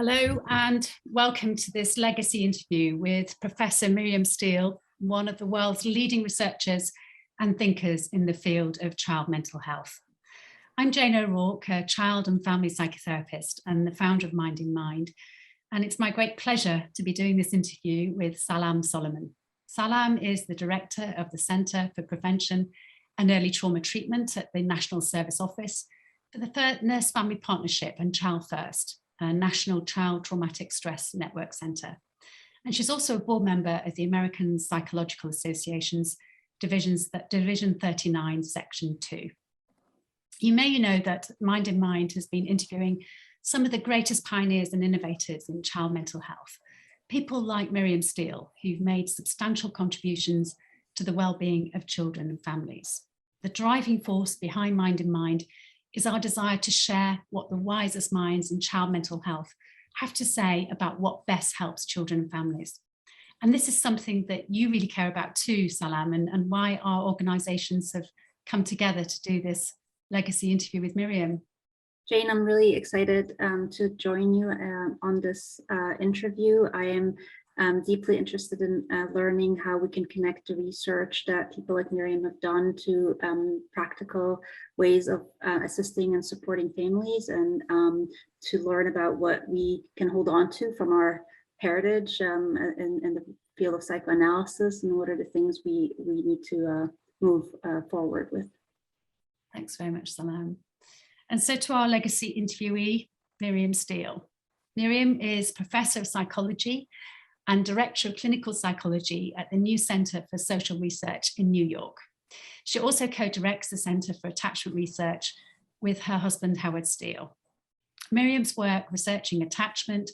Hello and welcome to this legacy interview with Professor Miriam Steele, one of the world's leading researchers and thinkers in the field of child mental health. I'm Jane O'Rourke, a child and family psychotherapist and the founder of Mind in Mind, and it's my great pleasure to be doing this interview with Salam Solomon. Salam is the director of the Centre for Prevention and Early Trauma Treatment at the National Service Office for the Nurse Family Partnership and Child First, a National Child Traumatic Stress Network Centre. And she's also a board member of the American Psychological Association's Division 39, Section 2. You may know that Mind in Mind has been interviewing some of the greatest pioneers and innovators in child mental health, people like Miriam Steele, who've made substantial contributions to the well-being of children and families. The driving force behind Mind in Mind is our desire to share what the wisest minds in child mental health have to say about what best helps children and families. And this is something that you really care about too, Salam, and why our organisations have come together to do this legacy interview with Miriam. Jane, I'm really excited to join you on this interview. I am deeply interested in learning how we can connect the research that people like Miriam have done to practical ways of assisting and supporting families, and to learn about what we can hold on to from our heritage in the field of psychoanalysis, and what are the things we need to move forward with. Thanks very much, Salam. And so to our legacy interviewee, Miriam Steele. Miriam is Professor of Psychology and Director of Clinical Psychology at the New Center for Social Research in New York. She also co-directs the Center for Attachment Research with her husband, Howard Steele. Miriam's work researching attachment,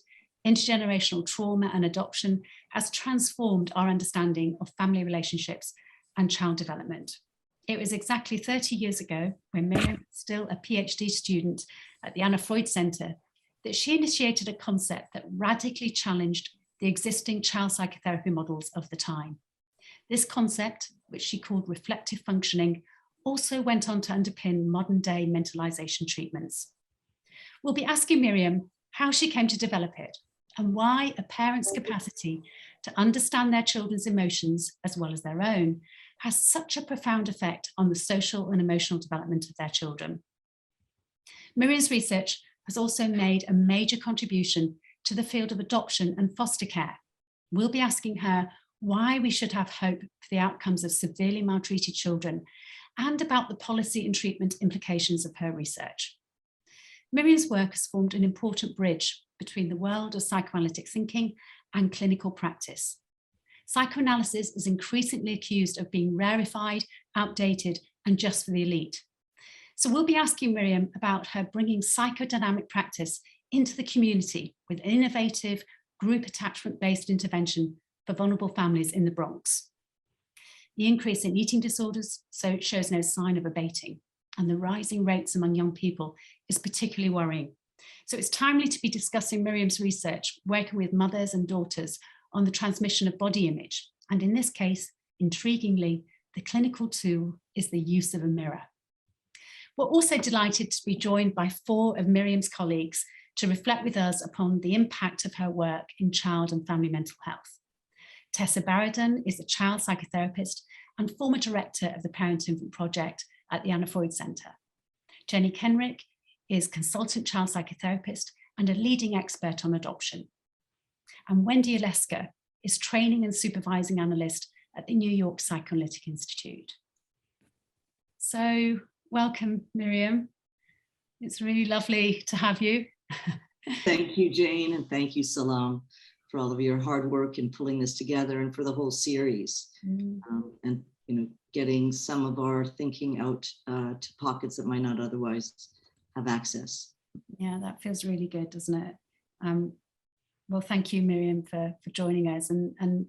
intergenerational trauma and adoption has transformed our understanding of family relationships and child development. It was exactly 30 years ago, when Miriam was still a PhD student at the Anna Freud Center, that she initiated a concept that radically challenged the existing child psychotherapy models of the time. This concept, which she called reflective functioning, also went on to underpin modern day mentalization treatments. We'll be asking Miriam how she came to develop it and why a parent's capacity to understand their children's emotions as well as their own has such a profound effect on the social and emotional development of their children. Miriam's research has also made a major contribution to the field of adoption and foster care. We'll be asking her why we should have hope for the outcomes of severely maltreated children and about the policy and treatment implications of her research. Miriam's work has formed an important bridge between the world of psychoanalytic thinking and clinical practice. Psychoanalysis is increasingly accused of being rarefied, outdated, and just for the elite. So we'll be asking Miriam about her bringing psychodynamic practice into the community with innovative group attachment-based intervention for vulnerable families in the Bronx. The increase in eating disorders shows no sign of abating, and the rising rates among young people is particularly worrying. So it's timely to be discussing Miriam's research, working with mothers and daughters on the transmission of body image. And in this case, intriguingly, the clinical tool is the use of a mirror. We're also delighted to be joined by 4 of Miriam's colleagues to reflect with us upon the impact of her work in child and family mental health. Tessa Barradon is a child psychotherapist and former director of the Parent Infant Project at the Anna Freud Center. Jenny Kenrick is consultant child psychotherapist and a leading expert on adoption. And Wendy Oleska is training and supervising analyst at the New York Psychoanalytic Institute. So welcome, Miriam. It's really lovely to have you. Thank you, Jane, and thank you, Salam, for all of your hard work in pulling this together and for the whole series, and getting some of our thinking out to pockets that might not otherwise have access. Yeah, that feels really good, doesn't it? Well, thank you, Miriam, for joining us. And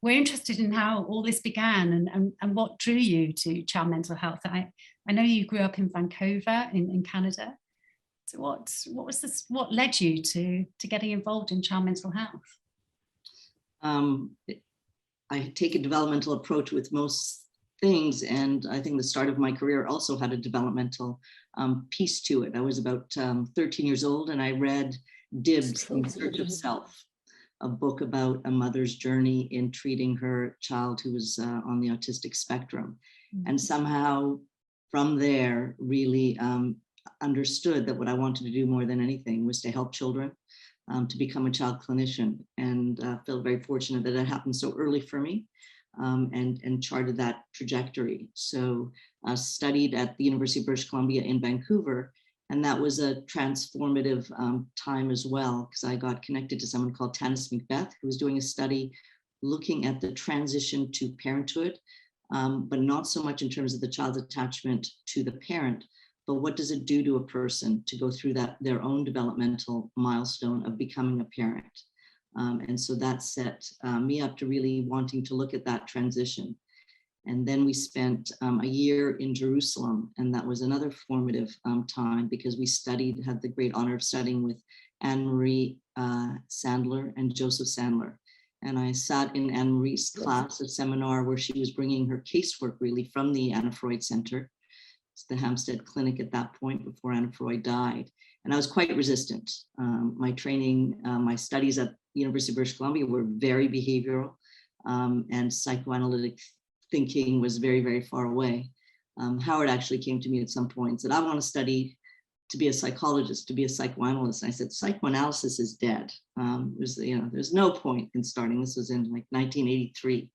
we're interested in how all this began and what drew you to child mental health. I know you grew up in Vancouver in Canada. So what led you to getting involved in child mental health? I take a developmental approach with most things, and I think the start of my career also had a developmental piece to it. I was about 13 years old, and I read Dibs, In Search of Self, a book about a mother's journey in treating her child who was on the autistic spectrum. And somehow from there really understood that what I wanted to do more than anything was to help children to become a child clinician, and feel very fortunate that it happened so early for me, and charted that trajectory. So I studied at the University of British Columbia in Vancouver, and that was a transformative time as well, because I got connected to someone called Tanis Macbeth, who was doing a study looking at the transition to parenthood, but not so much in terms of the child's attachment to the parent, but what does it do to a person to go through that their own developmental milestone of becoming a parent. And so that set me up to really wanting to look at that transition. And then we spent a year in Jerusalem, and that was another formative time, because we had the great honor of studying with Anne-Marie Sandler and Joseph Sandler. And I sat in Anne-Marie's class, a seminar where she was bringing her casework really from the Anna Freud Center, the Hampstead Clinic at that point before Anna Freud died. And I was quite resistant. My training, my studies at the University of British Columbia were very behavioral, and psychoanalytic thinking was very, very far away. Howard actually came to me at some point and said, I want to study to be a psychologist, to be a psychoanalyst. And I said, psychoanalysis is dead. There's no point in starting. This was in like 1983.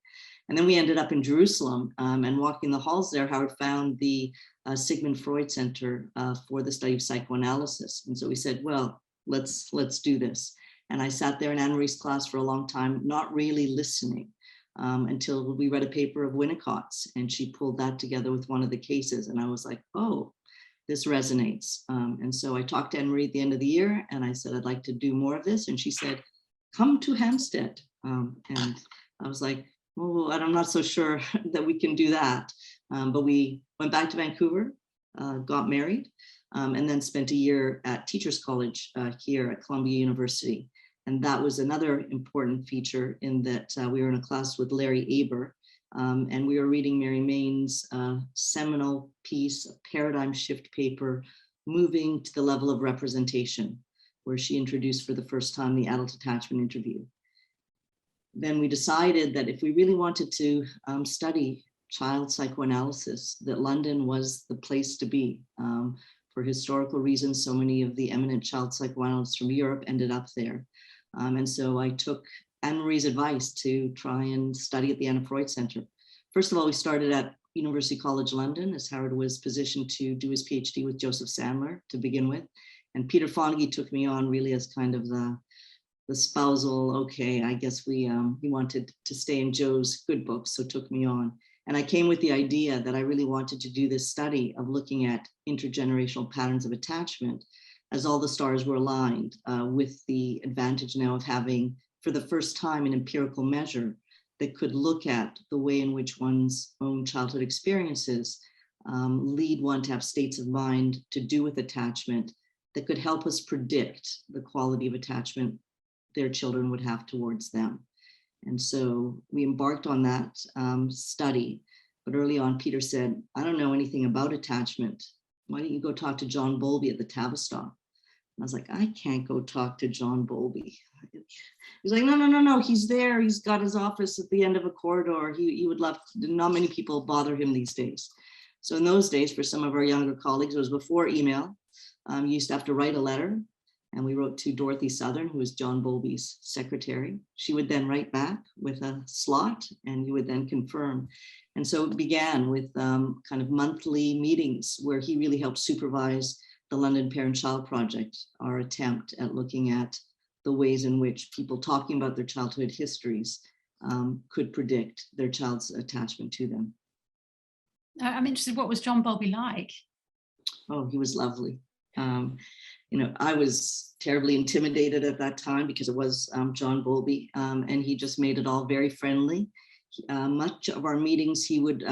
And then we ended up in Jerusalem, and walking the halls there, Howard found the Sigmund Freud Center for the study of psychoanalysis. And so we said, well, let's do this. And I sat there in Anne-Marie's class for a long time, not really listening, until we read a paper of Winnicott's, and she pulled that together with one of the cases. And I was like, oh, this resonates. And so I talked to Anne-Marie at the end of the year, and I said, I'd like to do more of this. And she said, come to Hampstead. And I was like, oh, I'm not so sure that we can do that. But we went back to Vancouver, got married, and then spent a year at Teachers College here at Columbia University. And that was another important feature, in that we were in a class with Larry Aber, and we were reading Mary Main's seminal piece, a paradigm shift paper, Moving to the Level of Representation, where she introduced for the first time the adult attachment interview. Then we decided that if we really wanted to study child psychoanalysis, that London was the place to be. For historical reasons, so many of the eminent child psychoanalysts from Europe ended up there. And so I took Anne-Marie's advice to try and study at the Anna Freud Center. First of all, we started at University College London, as Howard was positioned to do his PhD with Joseph Sandler to begin with. And Peter Fonagy took me on really as kind of the spousal, okay, I guess he wanted to stay in Joe's good books, so took me on. And I came with the idea that I really wanted to do this study of looking at intergenerational patterns of attachment, as all the stars were aligned, with the advantage now of having, for the first time, an empirical measure that could look at the way in which one's own childhood experiences lead one to have states of mind to do with attachment that could help us predict the quality of attachment their children would have towards them. And so we embarked on that study. But early on, Peter said, I don't know anything about attachment. Why don't you go talk to John Bowlby at the Tavistock? And I was like, I can't go talk to John Bowlby. He's like, no, he's there. He's got his office at the end of a corridor. He would love, not many people bother him these days. So in those days, for some of our younger colleagues, it was before email. You used to have to write a letter. And we wrote to Dorothy Southern, who was John Bowlby's secretary. She would then write back with a slot, and you would then confirm. And so it began with kind of monthly meetings where he really helped supervise the London Parent-Child Project, our attempt at looking at the ways in which people talking about their childhood histories could predict their child's attachment to them. I'm interested, what was John Bowlby like? Oh, he was lovely. I was terribly intimidated at that time because it was John Bowlby, and he just made it all very friendly. Much of our meetings, he would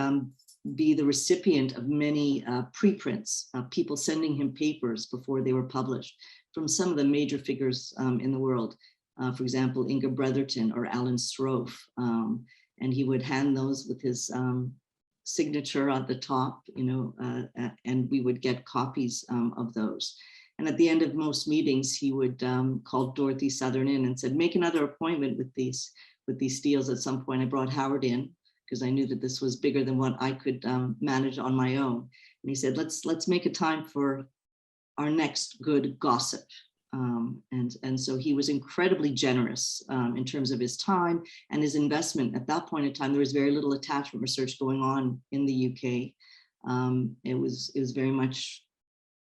be the recipient of many preprints, people sending him papers before they were published from some of the major figures in the world. For example, Inga Bretherton or Alan Srofe, and he would hand those with his signature at the top, and we would get copies of those. And at the end of most meetings, he would call Dorothy Southern in and said, make another appointment with these Steeles. At some point, I brought Howard in because I knew that this was bigger than what I could manage on my own. And he said, let's make a time for our next good gossip. And so he was incredibly generous in terms of his time and his investment. At that point in time, there was very little attachment research going on in the UK. It was very much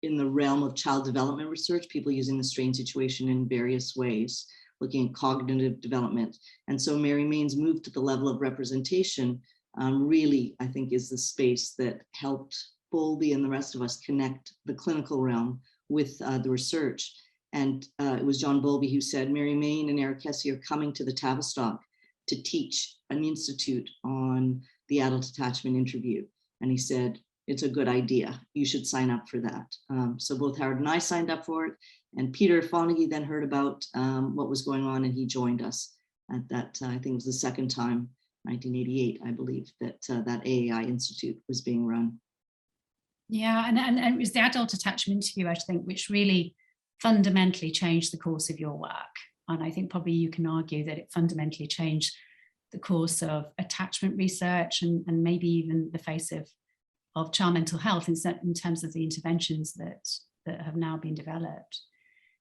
in the realm of child development research, people using the strain situation in various ways, looking at cognitive development. And so Mary Main's move to the level of representation really, I think, is the space that helped Bowlby and the rest of us connect the clinical realm with the research. And it was John Bowlby who said, Mary Main and Eric Hesse are coming to the Tavistock to teach an institute on the adult attachment interview. And he said, it's a good idea. You should sign up for that. So both Howard and I signed up for it. And Peter Fonagy then heard about what was going on, and he joined us at that, I think it was the second time, 1988, I believe, that that AAI Institute was being run. Yeah, and it was the adult attachment interview, I think, which really fundamentally changed the course of your work. And I think probably you can argue that it fundamentally changed the course of attachment research and maybe even the face of child mental health in terms of the interventions that have now been developed.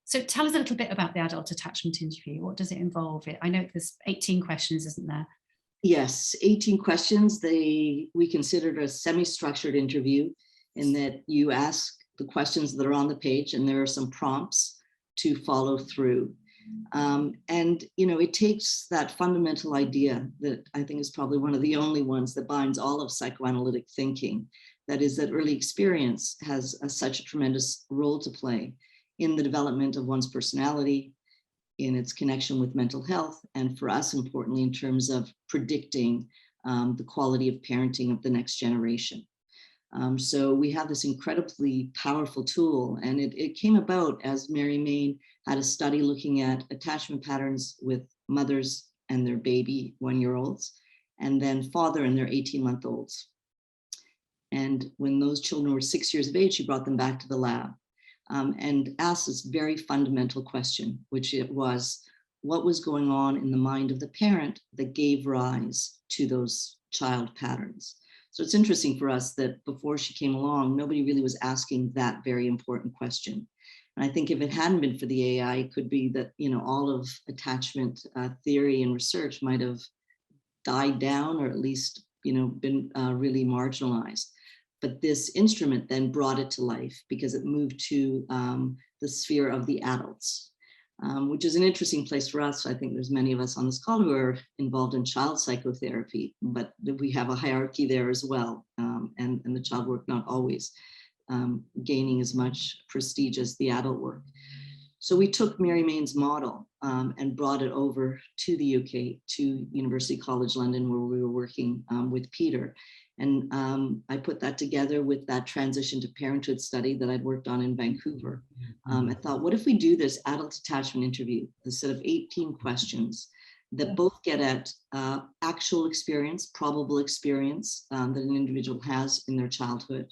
So tell us a little bit about the adult attachment interview. What does it involve? I know there's 18 questions, isn't there? Yes, 18 questions. We considered a semi-structured interview in that you ask the questions that are on the page and there are some prompts to follow through. And, you know, it takes that fundamental idea that I think is probably one of the only ones that binds all of psychoanalytic thinking. That is that early experience has such a tremendous role to play in the development of one's personality, in its connection with mental health, and for us, importantly, in terms of predicting the quality of parenting of the next generation. So we have this incredibly powerful tool, and it came about as Mary Main had a study looking at attachment patterns with mothers and their baby 1-year-olds, and then father and their 18-month-olds. And when those children were 6 years of age, she brought them back to the lab and asked this very fundamental question, which it was, what was going on in the mind of the parent that gave rise to those child patterns? So it's interesting for us that before she came along, nobody really was asking that very important question. And I think if it hadn't been for the AI, it could be that, you know, all of attachment theory and research might have died down, or at least, you know, been really marginalized. But this instrument then brought it to life because it moved to the sphere of the adults, which is an interesting place for us. I think there's many of us on this call who are involved in child psychotherapy, but we have a hierarchy there as well. And the child work not always gaining as much prestige as the adult work. So we took Mary Main's model and brought it over to the UK, to University College London, where we were working with Peter. And I put that together with that transition to parenthood study that I'd worked on in Vancouver. I thought, what if we do this adult attachment interview, the set of 18 questions that both get at actual experience, probable experience that an individual has in their childhood,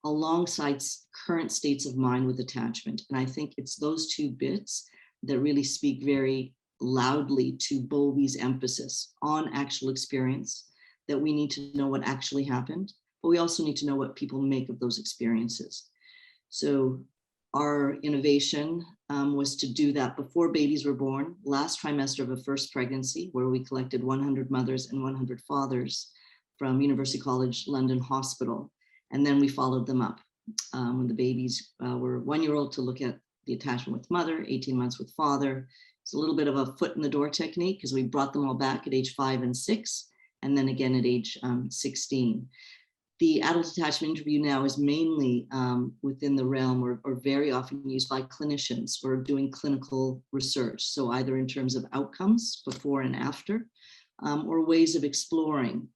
alongside current states of mind with attachment. And I think it's those two bits that really speak very loudly to Bowlby's emphasis on actual experience, that we need to know what actually happened, but we also need to know what people make of those experiences. So our innovation was to do that before babies were born, last trimester of a first pregnancy, where we collected 100 mothers and 100 fathers from University College London Hospital. And then we followed them up when the babies were 1-year-old to look at the attachment with mother, 18 months with father. It's a little bit of a foot in the door technique because we brought them all back at age 5 and 6, and then again at age 16. The adult attachment interview now is mainly within the realm or very often used by clinicians who are doing clinical research. So either in terms of outcomes before and after, or ways of exploring.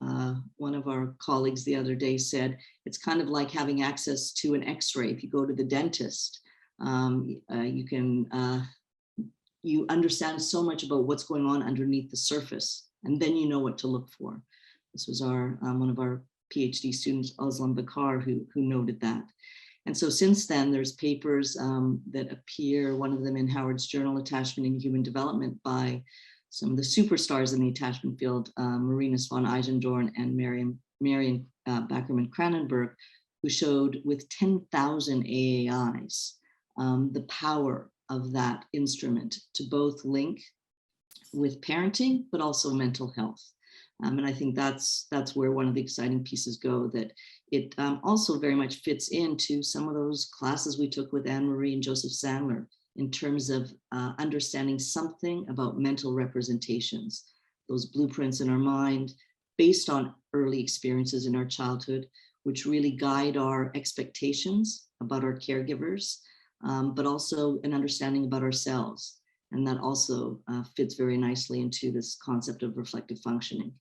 One of our colleagues the other day said, it's kind of like having access to an x-ray. If you go to the dentist, you understand so much about what's going on underneath the surface, and then you know what to look for. This was one of our PhD students, Özlem Bakar, who noted that. And so since then, there's papers that appear, one of them in Howard's Journal, Attachment and Human Development, by some of the superstars in the attachment field, Marinus von Eijendorn and Marion Backerman-Cranenberg, who showed with 10,000 AAIs, the power of that instrument to both link with parenting, but also mental health. And I think that's where one of the exciting pieces go, that it also very much fits into some of those classes we took with Anne-Marie and Joseph Sandler in terms of understanding something about mental representations, those blueprints in our mind based on early experiences in our childhood, which really guide our expectations about our caregivers, but also an understanding about ourselves. And that also fits very nicely into this concept of reflective functioning,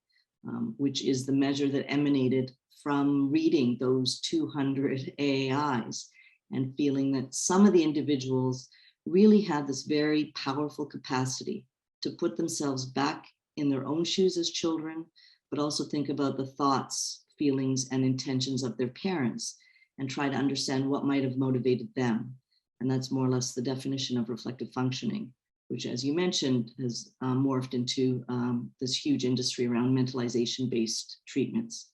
which is the measure that emanated from reading those 200 AAIs and feeling that some of the individuals really had this very powerful capacity to put themselves back in their own shoes as children, but also think about the thoughts, feelings, and intentions of their parents and try to understand what might have motivated them. And that's more or less the definition of reflective functioning, which, as you mentioned, has morphed into this huge industry around mentalization-based treatments.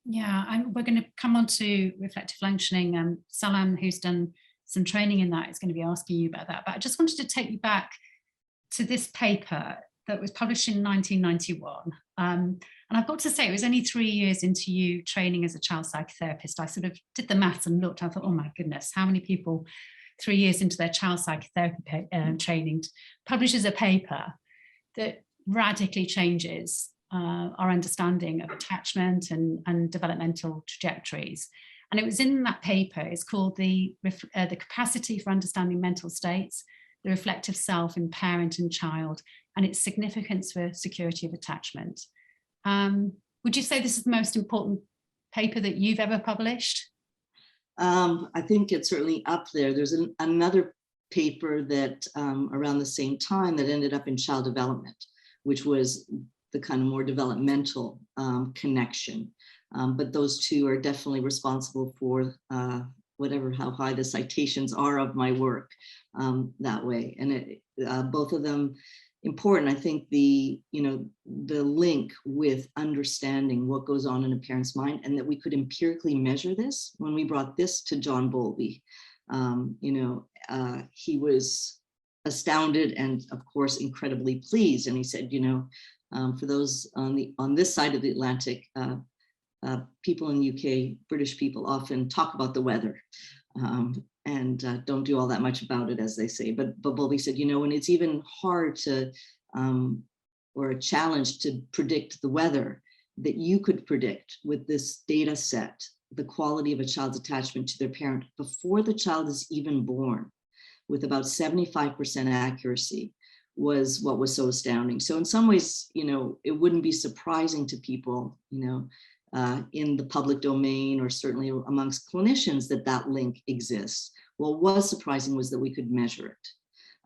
Yeah, we're going to come on to reflective functioning. Salam, who's done some training in that, is going to be asking you about that. But I just wanted to take you back to this paper that was published in 1991. And I've got to say, it was only 3 years into you training as a child psychotherapist. I sort of did the maths and looked, I thought, oh my goodness, how many people 3 years into their child psychotherapy training publishes a paper that radically changes our understanding of attachment and developmental trajectories. And it was in that paper, it's called the Capacity for Understanding Mental States, the Reflective Self in Parent and Child, and its Significance for Security of Attachment. Would you say this is the most important paper that you've ever published? I think it's certainly up there. There's another paper that around the same time that ended up in Child Development, which was the kind of more developmental connection. But those two are definitely responsible for how high the citations are of my work that way. And both of them important. I think the link with understanding what goes on in a parent's mind, and that we could empirically measure this. When we brought this to John Bowlby, he was astounded and, of course, incredibly pleased. And he said, for those on this side of the Atlantic, people in the UK, British people, often talk about the weather and don't do all that much about it, as they say. But Bowlby said, when it's even hard to, or a challenge to predict the weather, that you could predict with this data set the quality of a child's attachment to their parent before the child is even born, with about 75% accuracy, was what was so astounding. So in some ways, it wouldn't be surprising to people, in the public domain, or certainly amongst clinicians, that link exists. What was surprising was that we could measure it.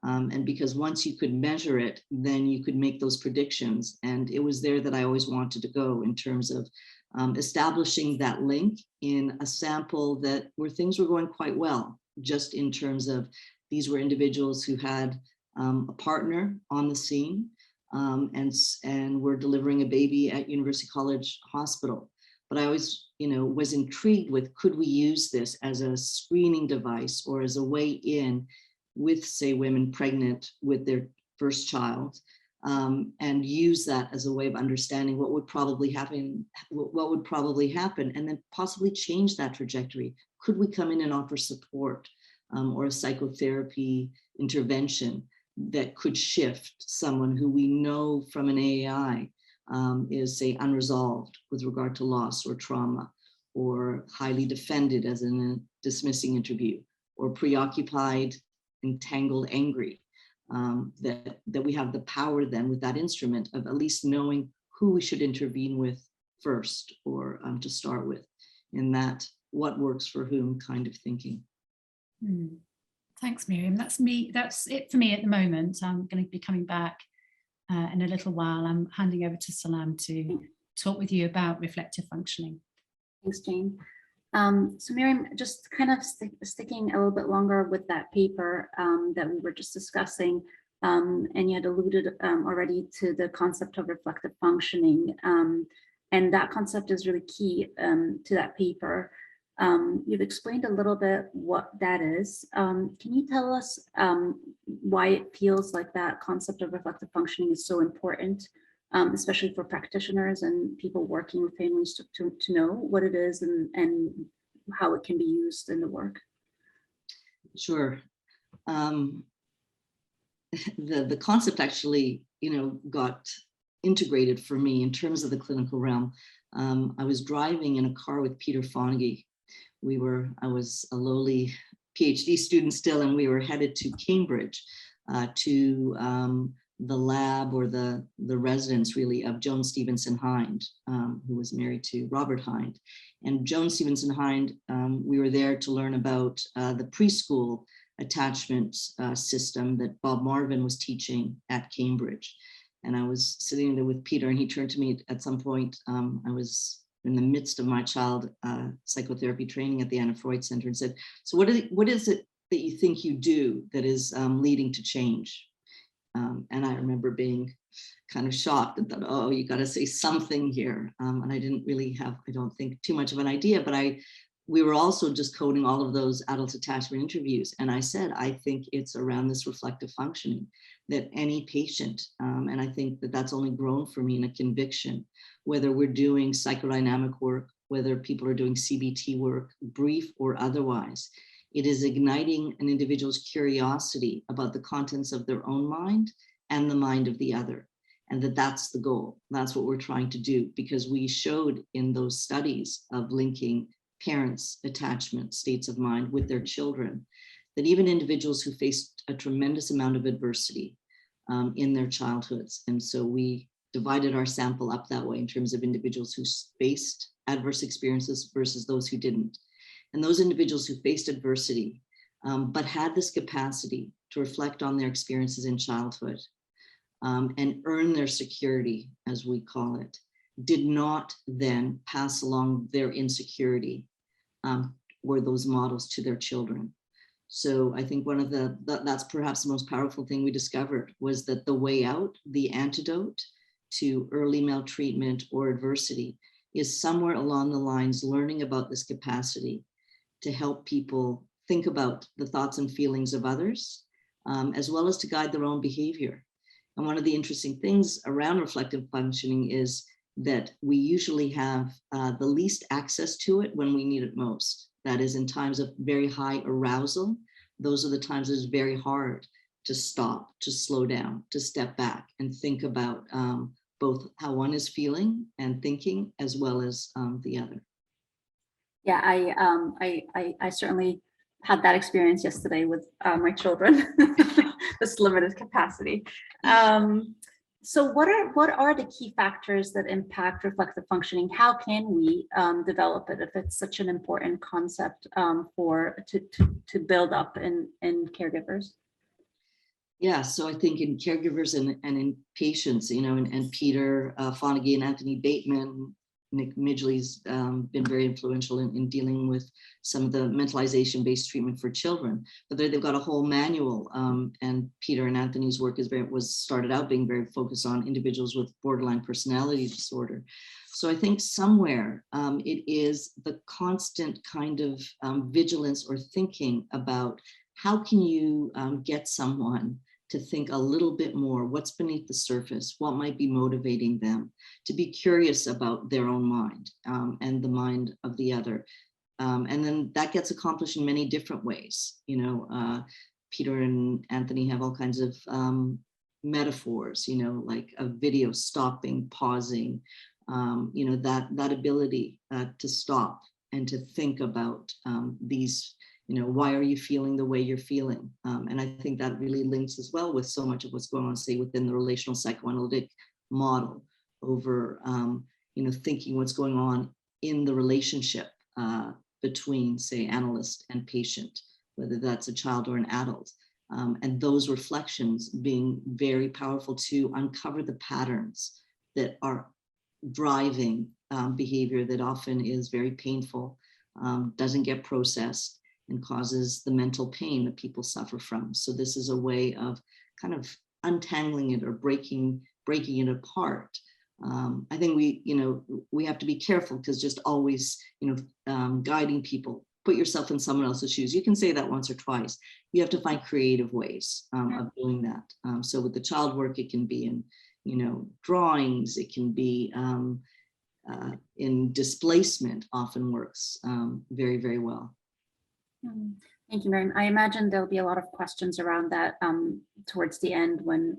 And because once you could measure it, then you could make those predictions. And it was there that I always wanted to go in terms of establishing that link in a sample where things were going quite well, just in terms of these were individuals who had a partner on the scene and were delivering a baby at University College Hospital. But I always, was intrigued with, could we use this as a screening device or as a way in with, say, women pregnant with their first child, and use that as a way of understanding what would probably happen, and then possibly change that trajectory. Could we come in and offer support or a psychotherapy intervention that could shift someone who we know from an AAI is, say, unresolved with regard to loss or trauma, or highly defended as in a dismissing interview, or preoccupied, entangled, angry, that we have the power then with that instrument of at least knowing who we should intervene with first, or to start with, in that what works for whom kind of thinking. Thanks, Miriam. That's it for me at the moment. I'm going to be coming back in a little while. I'm handing over to Salam to talk with you about reflective functioning. Thanks, Jane. So Miriam, just kind of sticking a little bit longer with that paper that we were just discussing, and you had alluded already to the concept of reflective functioning, and that concept is really key to that paper. You've explained a little bit what that is. Can you tell us why it feels like that concept of reflective functioning is so important, especially for practitioners and people working with families to know what it is and how it can be used in the work? Sure. The concept actually, got integrated for me in terms of the clinical realm. I was driving in a car with Peter Fonagy. I was a lowly PhD student still, and we were headed to Cambridge to the lab or the residence really of Joan Stevenson Hind, who was married to Robert Hind. And Joan Stevenson Hind, we were there to learn about the preschool attachment system that Bob Marvin was teaching at Cambridge. And I was sitting there with Peter, and he turned to me at some point. I was in the midst of my child psychotherapy training at the Anna Freud Center, and said, so what is it that you think you do that is leading to change? And I remember being kind of shocked and thought, oh, you got to say something here. And I didn't really have, I don't think, too much of an idea, but we were also just coding all of those adult attachment interviews. And I said, I think it's around this reflective functioning that any patient, and I think that that's only grown for me in a conviction, whether we're doing psychodynamic work, whether people are doing CBT work, brief or otherwise, it is igniting an individual's curiosity about the contents of their own mind and the mind of the other. And that's the goal. That's what we're trying to do, because we showed in those studies of linking parents' attachment states of mind with their children, that even individuals who faced a tremendous amount of adversity in their childhoods. And so we divided our sample up that way in terms of individuals who faced adverse experiences versus those who didn't. And those individuals who faced adversity, but had this capacity to reflect on their experiences in childhood and earn their security, as we call it, did not then pass along their insecurity or those models to their children. So I think one of that's perhaps the most powerful thing we discovered, was that the way out, the antidote to early maltreatment or adversity, is somewhere along the lines learning about this capacity to help people think about the thoughts and feelings of others, as well as to guide their own behavior. And one of the interesting things around reflective functioning is that we usually have the least access to it when we need it most. That is, in times of very high arousal, those are the times it's very hard to stop, to slow down, to step back and think about both how one is feeling and thinking, as well as the other. Yeah, I certainly had that experience yesterday with my children, this limited capacity. So what are the key factors that impact reflective functioning? How can we develop it if it's such an important concept to build up in caregivers? Yeah, so I think in caregivers and in patients, and Peter Fonagy and Anthony Bateman, Nick Midgley's been very influential in dealing with some of the mentalization-based treatment for children. But they've got a whole manual, and Peter and Anthony's work was started out being very focused on individuals with borderline personality disorder. So I think somewhere it is the constant kind of vigilance or thinking about how can you get someone to think a little bit more, what's beneath the surface, what might be motivating them, to be curious about their own mind and the mind of the other. And then that gets accomplished in many different ways. Peter and Anthony have all kinds of metaphors, like a video stopping, pausing, that ability to stop and to think about these, why are you feeling the way you're feeling? And I think that really links as well with so much of what's going on, say, within the relational psychoanalytic model over, thinking what's going on in the relationship between, say, analyst and patient, whether that's a child or an adult. And those reflections being very powerful to uncover the patterns that are driving behavior that often is very painful doesn't get processed and causes the mental pain that people suffer from. So this is a way of kind of untangling it or breaking it apart. I think we have to be careful, because just always, guiding people, put yourself in someone else's shoes. You can say that once or twice. You have to find creative ways of doing that. So with the child work, it can be in, drawings, it can be in displacement, often works very, very well. Thank you, Miriam. I imagine there'll be a lot of questions around that towards the end, when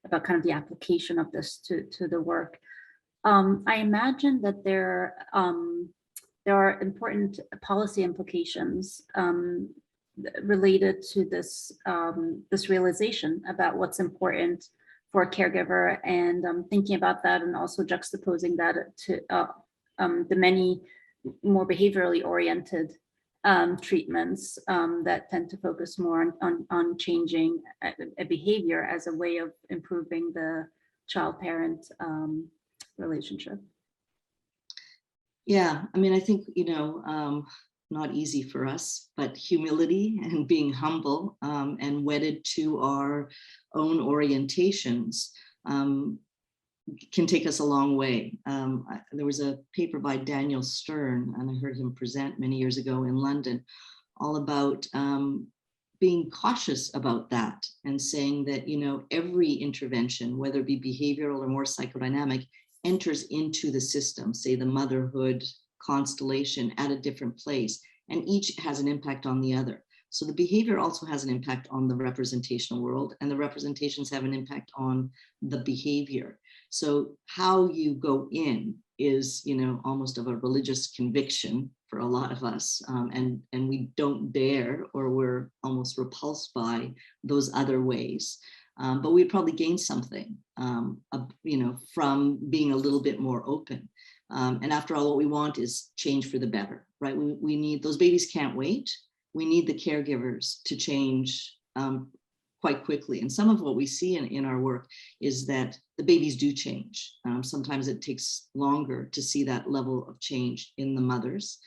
about kind of the application of this to the work. I imagine that there are important policy implications related to this this realization about what's important for a caregiver, and thinking about that, and also juxtaposing that to the many more behaviorally oriented treatments that tend to focus more on changing a behavior as a way of improving the child-parent relationship. Yeah, I mean, I think, not easy for us, but humility and being humble and wedded to our own orientations can take us a long way. There was a paper by Daniel Stern, and I heard him present many years ago in London, all about being cautious about that, and saying that, every intervention, whether it be behavioral or more psychodynamic, enters into the system, say the motherhood constellation, at a different place, and each has an impact on the other. So the behavior also has an impact on the representational world, and the representations have an impact on the behavior. So how you go in is, almost of a religious conviction for a lot of us, and we don't dare, or we're almost repulsed by those other ways. But we'd probably gain something, from being a little bit more open. And after all, what we want is change for the better, right? We need, those babies can't wait. We need the caregivers to change quite quickly. And some of what we see in our work is that the babies do change. Sometimes it takes longer to see that level of change in the mothers.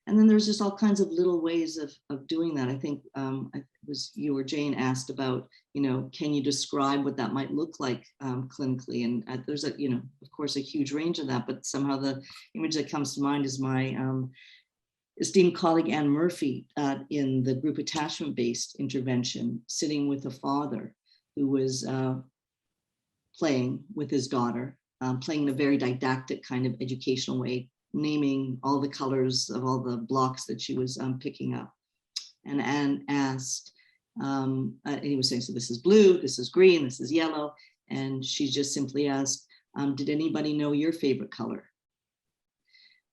And then there's just all kinds of little ways of doing that. I think it was you or Jane asked about, can you describe what that might look like clinically? And there's of course, a huge range of that, but somehow the image that comes to mind is my esteemed colleague Anne Murphy in the group attachment-based intervention, sitting with a father who was playing with his daughter, playing in a very didactic kind of educational way, naming all the colors of all the blocks that she was picking up. And Anne asked, he was saying, so this is blue, this is green, this is yellow. And she just simply asked, did anybody know your favorite color?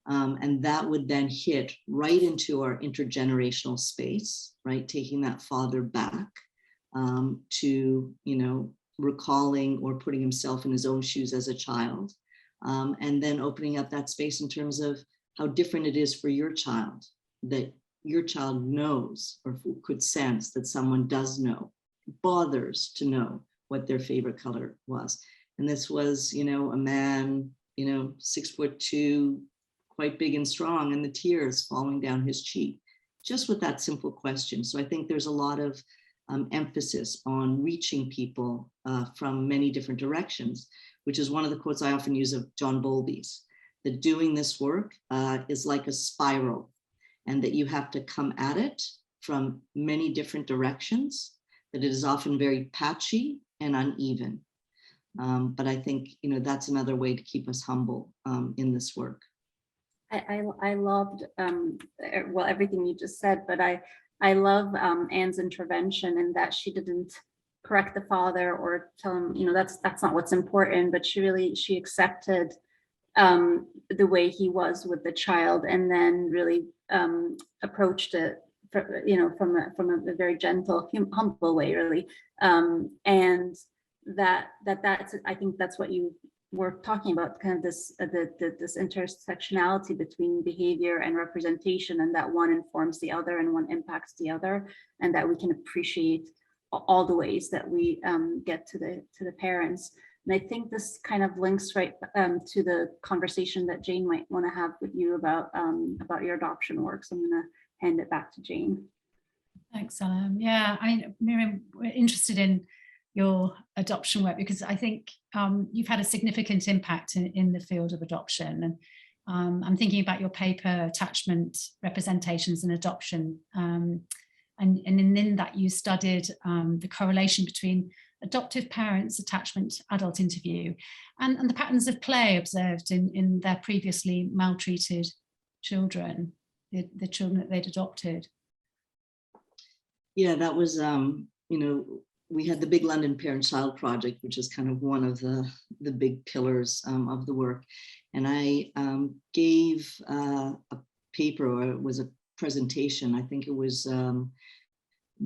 And that would then hit right into our intergenerational space, right? Taking that father back to, recalling or putting himself in his own shoes as a child. And then opening up that space in terms of how different it is for your child, that your child knows or could sense that someone does know, bothers to know what their favorite color was. And this was, a man, 6'2", quite big and strong, and the tears falling down his cheek, just with that simple question. So I think there's a lot of emphasis on reaching people from many different directions, which is one of the quotes I often use of John Bowlby's, that doing this work is like a spiral, and that you have to come at it from many different directions, that it is often very patchy and uneven. But I think, that's another way to keep us humble in this work. I loved, well, everything you just said, but I love Anne's intervention in that she didn't correct the father or tell him, that's not what's important, but she accepted the way he was with the child, and then really approached it, from a very gentle, humble way, really. And that's, I think that's what you were talking about, kind of this this intersectionality between behavior and representation, and that one informs the other and one impacts the other, and that we can appreciate all the ways that we get to the parents. And I think this kind of links right to the conversation that Jane might want to have with you about your adoption work. So I'm going to hand it back to Jane. Thanks, yeah, Miriam, we're interested in your adoption work because I think you've had a significant impact in the field of adoption. And I'm thinking about your paper, Attachment, Representations and Adoption. And in that you studied the correlation between adoptive parents, attachment, adult interview, and the patterns of play observed in their previously maltreated children, the children that they'd adopted. Yeah, that was, we had the big London Parent-Child Project, which is kind of one of the big pillars of the work. And I gave a paper, or it was a presentation, I think it was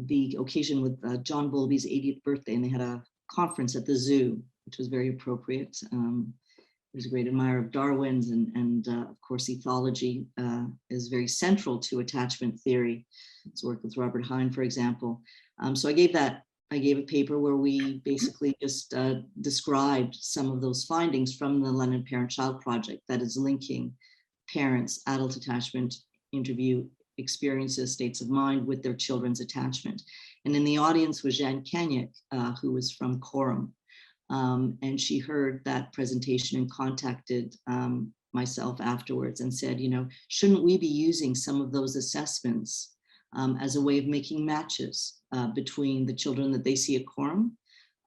the occasion with John Bowlby's 80th birthday, and they had a conference at the zoo, which was very appropriate. He was a great admirer of Darwin's, and of course, ethology is very central to attachment theory. It's worked with Robert Hine, for example. So I gave a paper where we basically just described some of those findings from the London Parent-Child Project that is linking parents' adult attachment interview experiences, states of mind with their children's attachment. And in the audience was Jeanne Kanyuk, who was from Coram. And she heard that presentation and contacted myself afterwards and said, shouldn't we be using some of those assessments as a way of making matches between the children that they see at Coram?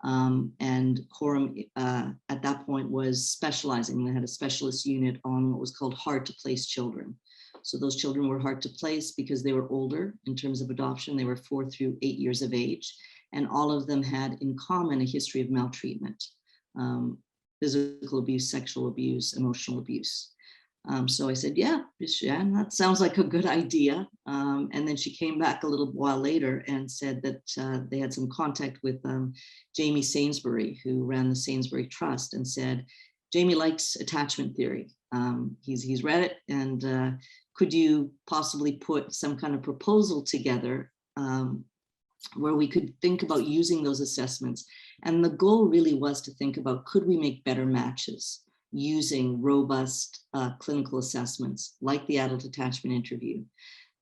And Coram at that point was specializing. They had a specialist unit on what was called hard to place children. So those children were hard to place because they were older in terms of adoption. They were 4 through 8 years of age. And all of them had in common a history of maltreatment, physical abuse, sexual abuse, emotional abuse. So I said, yeah, Jeanne, that sounds like a good idea. And then she came back a little while later and said that they had some contact with Jamie Sainsbury, who ran the Sainsbury Trust, and said, Jamie likes attachment theory. He's read it, and could you possibly put some kind of proposal together where we could think about using those assessments? And the goal really was to think about, could we make better matches using robust clinical assessments like the adult attachment interview?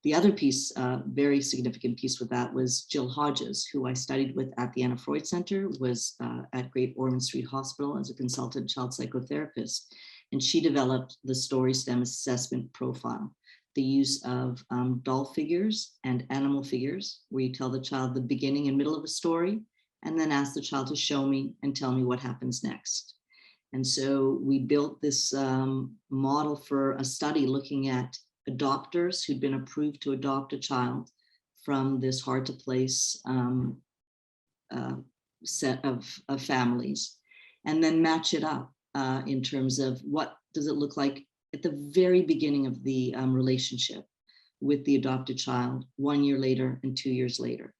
The other piece, very significant piece with that, was Jill Hodges, who I studied with at the Anna Freud Center, was at Great Ormond Street Hospital as a consultant child psychotherapist. And she developed the story STEM assessment profile, the use of doll figures and animal figures, where you tell the child the beginning and middle of a story, and then ask the child to show me and tell me what happens next. And so we built this model for a study looking at adopters who'd been approved to adopt a child from this hard to place set of families, and then match it up in terms of what does it look like at the very beginning of the relationship with the adopted child, 1 year later and 2 years later.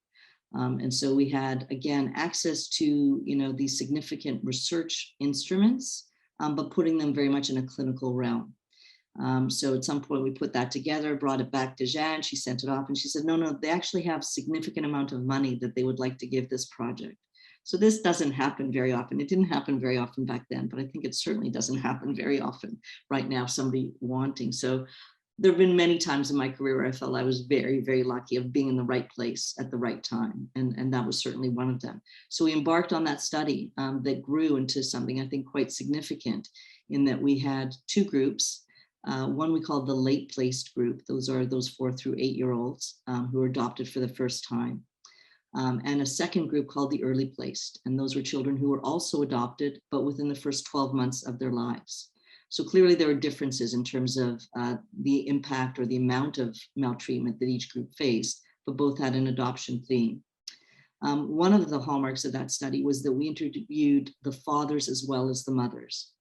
And so we had, again, access to, these significant research instruments, but putting them very much in a clinical realm. So at some point we put that together, brought it back to Jeanne, she sent it off, and she said, no, they actually have significant amount of money that they would like to give this project. So this doesn't happen very often. It didn't happen very often back then, but I think it certainly doesn't happen very often right now, somebody wanting. So there have been many times in my career where I felt I was very, very lucky of being in the right place at the right time. And that was certainly one of them. So we embarked on that study that grew into something I think quite significant, in that we had 2 groups. One we called the late placed group. Those are those 4 through 8 year olds who were adopted for the first time. And a second group called the early placed. And those were children who were also adopted, but within the first 12 months of their lives. So clearly there were differences in terms of the impact or the amount of maltreatment that each group faced, but both had an adoption theme. One of the hallmarks of that study was that we interviewed the fathers as well as the mothers.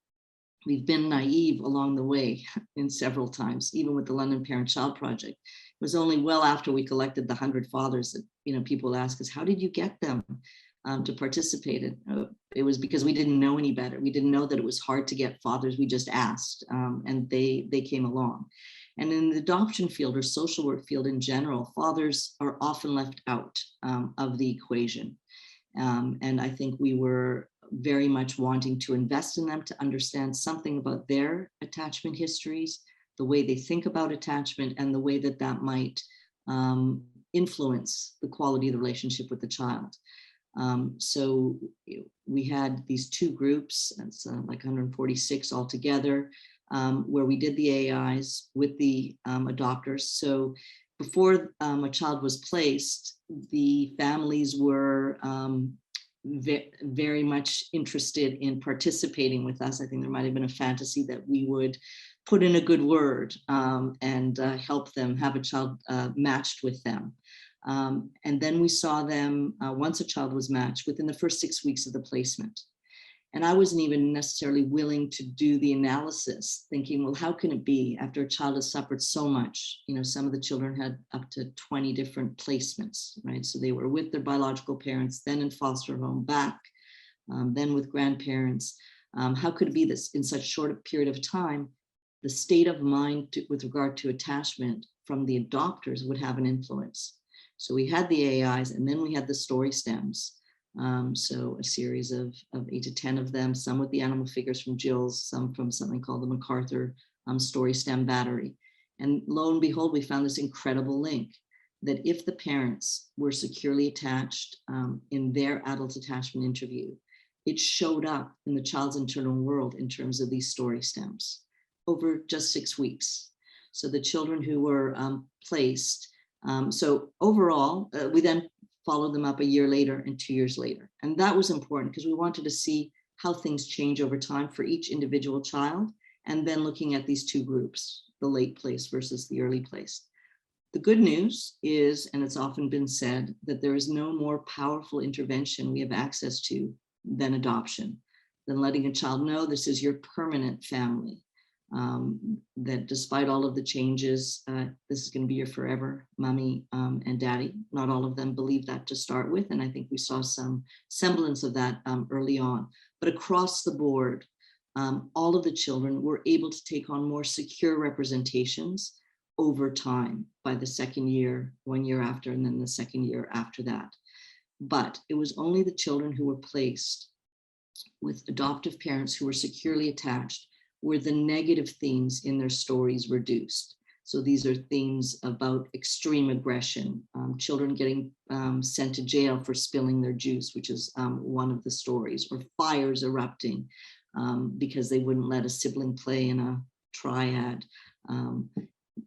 We've been naive along the way in several times, even with the London Parent-Child Project. It was only well after we collected the 100 fathers that people ask us, how did you get them to participate? It was because we didn't know any better. We didn't know that it was hard to get fathers. We just asked, and they came along. And in the adoption field or social work field in general, fathers are often left out of the equation. And I think we were very much wanting to invest in them to understand something about their attachment histories, the way they think about attachment, and the way that that might influence the quality of the relationship with the child. So we had these two groups, that's like 146 altogether, where we did the AIs with the adopters. So before a child was placed, the families were very much interested in participating with us. I think there might have been a fantasy that we would put in a good word and help them have a child matched with them. And then we saw them, once a child was matched, within the first 6 weeks of the placement. And I wasn't even necessarily willing to do the analysis, thinking, well, how can it be after a child has suffered so much? You know, some of the children had up to 20 different placements, right? So they were with their biological parents, then in foster home, back, then with grandparents. How could it be that in such short a period of time, the state of mind with regard to attachment from the adopters would have an influence? So we had the AIs, and then we had the story stems. So a series of 8 to 10 of them, some with the animal figures from Jill's, some from something called the MacArthur Story Stem Battery. And lo and behold, we found this incredible link that if the parents were securely attached in their adult attachment interview, it showed up in the child's internal world in terms of these story stems over just 6 weeks. So the children who were placed, so overall, we then followed them up a year later and 2 years later. And that was important because we wanted to see how things change over time for each individual child, and then looking at these two groups, the late place versus the early place. The good news is, and it's often been said, that there is no more powerful intervention we have access to than adoption, than letting a child know this is your permanent family. That despite all of the changes, this is going to be your forever mommy and daddy. Not all of them believe that to start with, and I think we saw some semblance of that early on. But across the board, all of the children were able to take on more secure representations over time by the second year, 1 year after, and then the second year after that. But it was only the children who were placed with adoptive parents who were securely attached where the negative themes in their stories reduced. So these are themes about extreme aggression, children getting sent to jail for spilling their juice, which is one of the stories, or fires erupting because they wouldn't let a sibling play in a triad.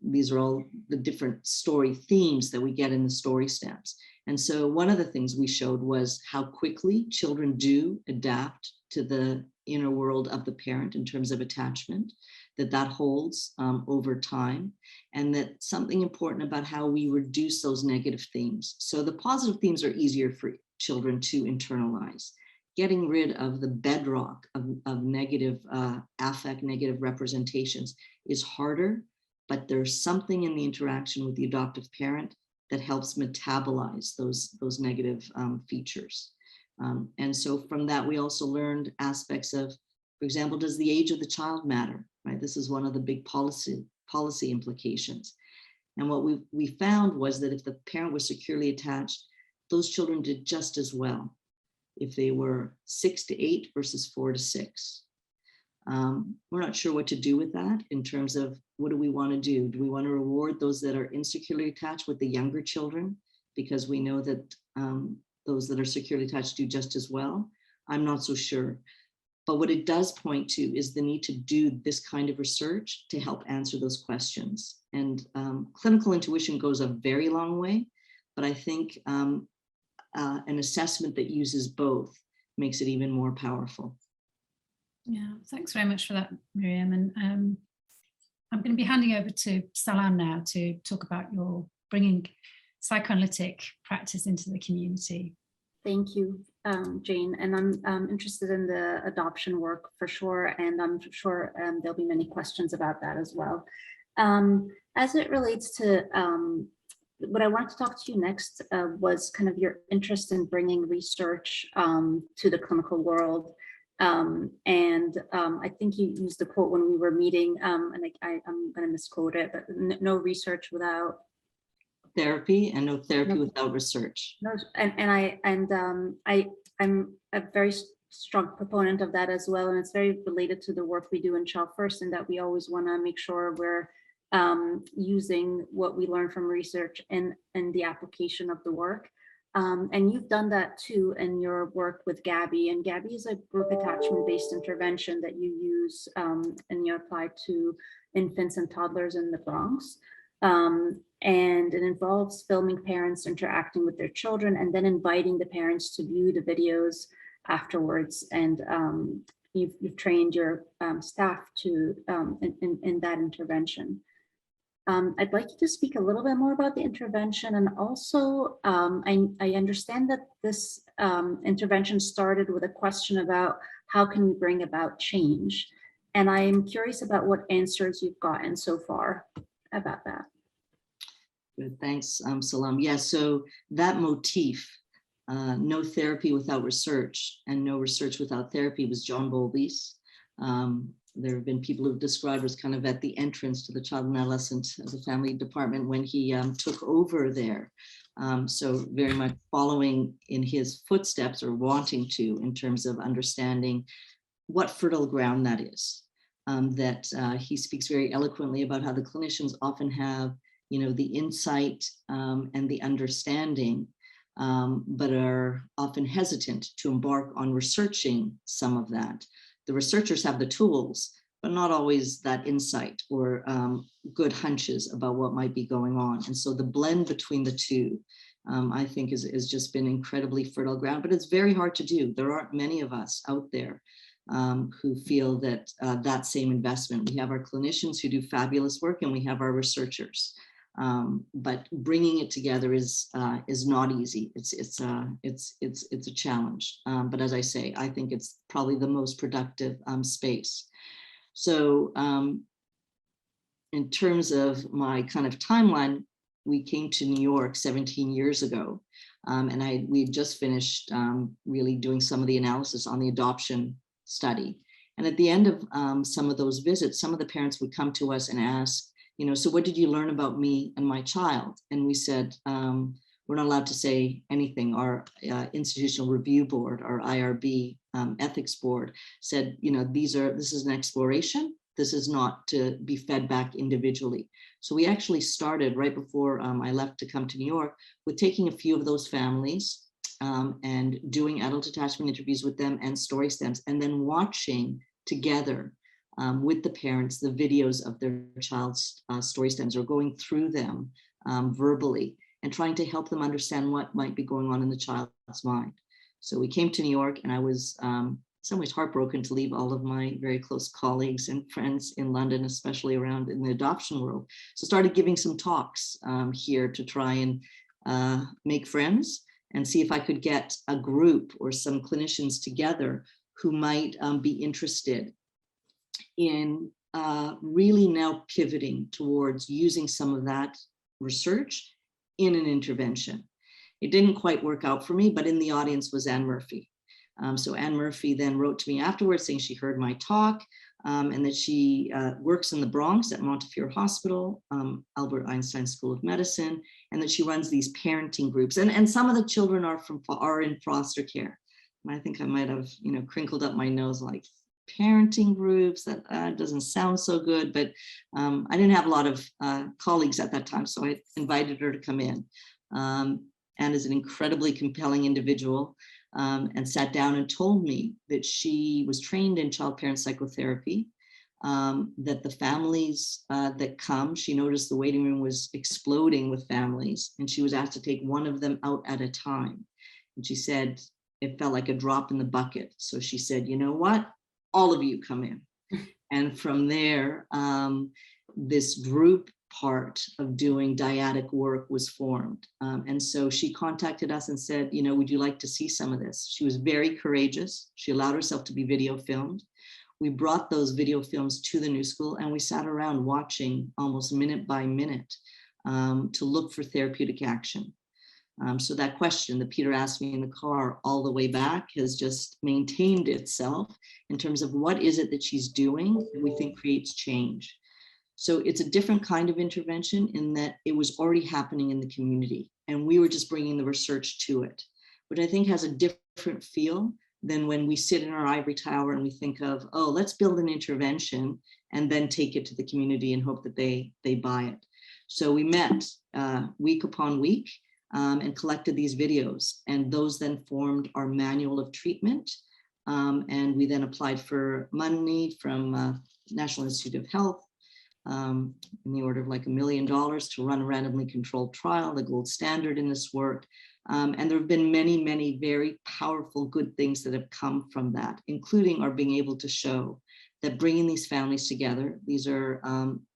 These are all the different story themes that we get in the story stems. And so one of the things we showed was how quickly children do adapt to the inner world of the parent in terms of attachment, that holds over time, and that something important about how we reduce those negative themes. So the positive themes are easier for children to internalize. Getting rid of the bedrock of negative affect, negative representations is harder, but there's something in the interaction with the adoptive parent that helps metabolize those negative features. And so from that, we also learned aspects of, for example, does the age of the child matter, right? This is one of the big policy implications. And what we found was that if the parent was securely attached, those children did just as well if they were 6 to 8 versus 4 to 6. We're not sure what to do with that in terms of what do we want to do? Do we want to reward those that are insecurely attached with the younger children? Because we know that those that are securely attached do just as well. I'm not so sure. But what it does point to is the need to do this kind of research to help answer those questions. And clinical intuition goes a very long way, but I think an assessment that uses both makes it even more powerful. Yeah, thanks very much for that, Miriam. And I'm going to be handing over to Salam now to talk about your bringing psychoanalytic practice into the community. Thank you, Jane. And I'm interested in the adoption work for sure. And I'm sure there'll be many questions about that as well. As it relates to what I wanted to talk to you next was kind of your interest in bringing research to the clinical world. I think you used a quote when we were meeting, and I'm going to misquote it, but no research without therapy, and no therapy without research. No, I'm a very strong proponent of that as well. And it's very related to the work we do in Child First, in that we always want to make sure we're using what we learn from research and the application of the work. And you've done that too in your work with Gabby. And Gabby is a group attachment-based intervention that you use and you apply to infants and toddlers in the Bronx. And it involves filming parents interacting with their children and then inviting the parents to view the videos afterwards. And you've trained your staff to in that intervention. I'd like you to speak a little bit more about the intervention, and also I understand that this intervention started with a question about how can we bring about change, and I'm curious about what answers you've gotten so far about that. Good, thanks, Salam. Yeah, so that motif, no therapy without research and no research without therapy, was John Bowlby's. There have been people who've described as kind of at the entrance to the child and adolescent as a family department when he took over there. So very much following in his footsteps, or wanting to, in terms of understanding what fertile ground that is. He speaks very eloquently about how the clinicians often have, the insight and the understanding, but are often hesitant to embark on researching some of that. The researchers have the tools, but not always that insight or good hunches about what might be going on. And so the blend between the two, I think, is just been incredibly fertile ground, but it's very hard to do. There aren't many of us out there who feel that that same investment. We have our clinicians who do fabulous work, and we have our researchers. But bringing it together is not easy. It's a challenge. But as I say, I think it's probably the most productive space. So in terms of my kind of timeline, we came to New York 17 years ago, and we had just finished really doing some of the analysis on the adoption study. And at the end of some of those visits, some of the parents would come to us and ask, so what did you learn about me and my child? And we said, we're not allowed to say anything. Our institutional review board, our IRB ethics board, said, this is an exploration. This is not to be fed back individually. So we actually started right before I left to come to New York with taking a few of those families and doing adult attachment interviews with them and story stems, and then watching together with the parents the videos of their child's story stems, or going through them verbally and trying to help them understand what might be going on in the child's mind. So we came to New York, and I was in some ways heartbroken to leave all of my very close colleagues and friends in London, especially around in the adoption world. So started giving some talks here to try and make friends and see if I could get a group or some clinicians together who might be interested in really now pivoting towards using some of that research in an intervention. It didn't quite work out for me, but in the audience was Anne Murphy. So Anne Murphy then wrote to me afterwards saying she heard my talk and that she works in the Bronx at Montefiore Hospital, Albert Einstein School of Medicine, and that she runs these parenting groups. And some of the children are in foster care. And I think I might have, crinkled up my nose like, parenting groups, that doesn't sound so good, but I didn't have a lot of colleagues at that time, so I invited her to come in. Anne is an incredibly compelling individual, and sat down and told me that she was trained in child parent psychotherapy, that the families that come, she noticed the waiting room was exploding with families, and she was asked to take one of them out at a time. And she said it felt like a drop in the bucket. So she said, you know what? All of you come in. And from there, this group part of doing dyadic work was formed. And so she contacted us and said, would you like to see some of this? She was very courageous. She allowed herself to be video filmed. We brought those video films to the new school, and we sat around watching almost minute by minute to look for therapeutic action. So that question that Peter asked me in the car all the way back has just maintained itself in terms of what is it that she's doing that we think creates change. So it's a different kind of intervention in that it was already happening in the community, and we were just bringing the research to it, which I think has a different feel than when we sit in our ivory tower and we think of, oh, let's build an intervention and then take it to the community and hope that they buy it. So we met week upon week and collected these videos, and those then formed our manual of treatment. And we then applied for money from National Institute of Health in the order of like $1 million to run a randomly controlled trial, the gold standard in this work. And there have been many, many very powerful good things that have come from that, including our being able to show that bringing these families together, these are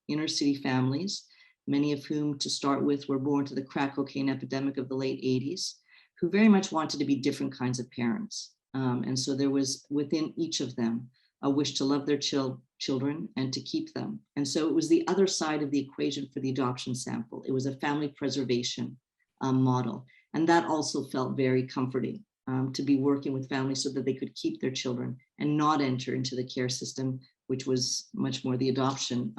inner city families, many of whom to start with were born to the crack cocaine epidemic of the late 80s, who very much wanted to be different kinds of parents. And so there was within each of them a wish to love their children and to keep them. And so it was the other side of the equation for the adoption sample. It was a family preservation model. And that also felt very comforting to be working with families so that they could keep their children and not enter into the care system, which was much more the adoption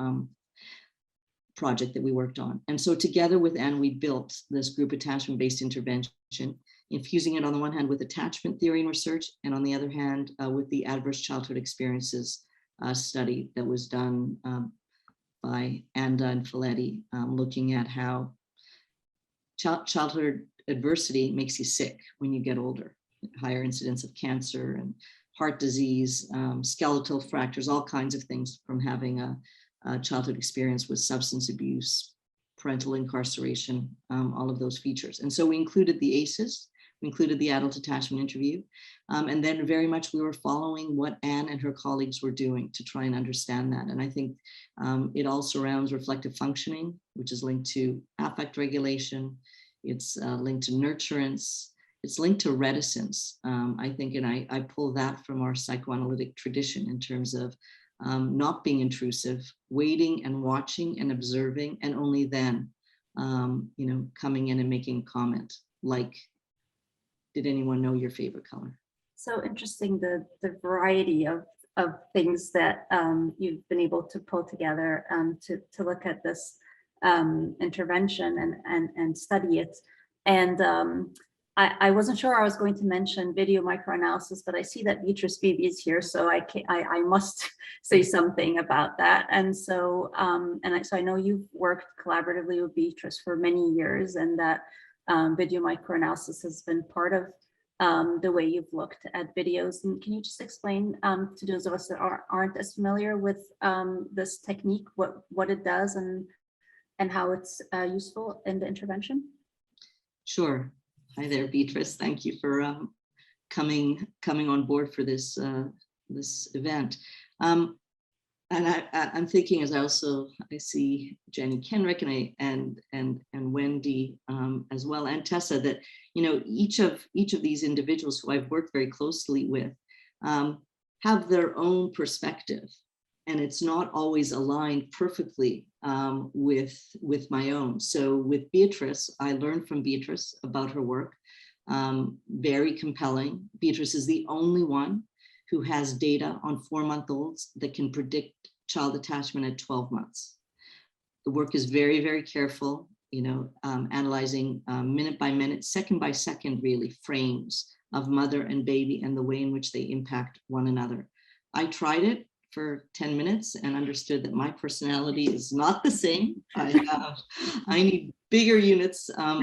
project that we worked on. And so together with Anne, we built this group attachment-based intervention, infusing it on the one hand with attachment theory and research, and on the other hand with the adverse childhood experiences study that was done by Anda and Folletti, looking at how childhood adversity makes you sick when you get older, higher incidence of cancer and heart disease, skeletal fractures, all kinds of things from having a childhood experience with substance abuse, parental incarceration, all of those features. And so we included the ACEs, we included the adult attachment interview, and then very much we were following what Anne and her colleagues were doing to try and understand that. And I think it all surrounds reflective functioning, which is linked to affect regulation. It's linked to nurturance. It's linked to reticence, I think, and I pull that from our psychoanalytic tradition in terms of not being intrusive, waiting and watching and observing, and only then, coming in and making a comment like, did anyone know your favorite color? So interesting, the variety of things that you've been able to pull together to look at this intervention and study it. And I wasn't sure I was going to mention video microanalysis, but I see that Beatrice Beebe is here, so I must say something about that. And so I know you've worked collaboratively with Beatrice for many years, and that video microanalysis has been part of the way you've looked at videos. And can you just explain to those of us that aren't as familiar with this technique, what it does and how it's useful in the intervention? Sure. Hi there, Beatrice. Thank you for coming on board for this this event. And I'm thinking, as I see Jenny Kenrick and Wendy as well, and Tessa, that each of these individuals who I've worked very closely with have their own perspective, and it's not always aligned perfectly with my own. So with Beatrice, I learned from Beatrice about her work, very compelling. Beatrice is the only one who has data on 4-month-olds that can predict child attachment at 12 months. The work is very, very careful, analyzing minute by minute, second by second, really, frames of mother and baby and the way in which they impact one another. I tried it for 10 minutes and understood that my personality is not the same. I need bigger units of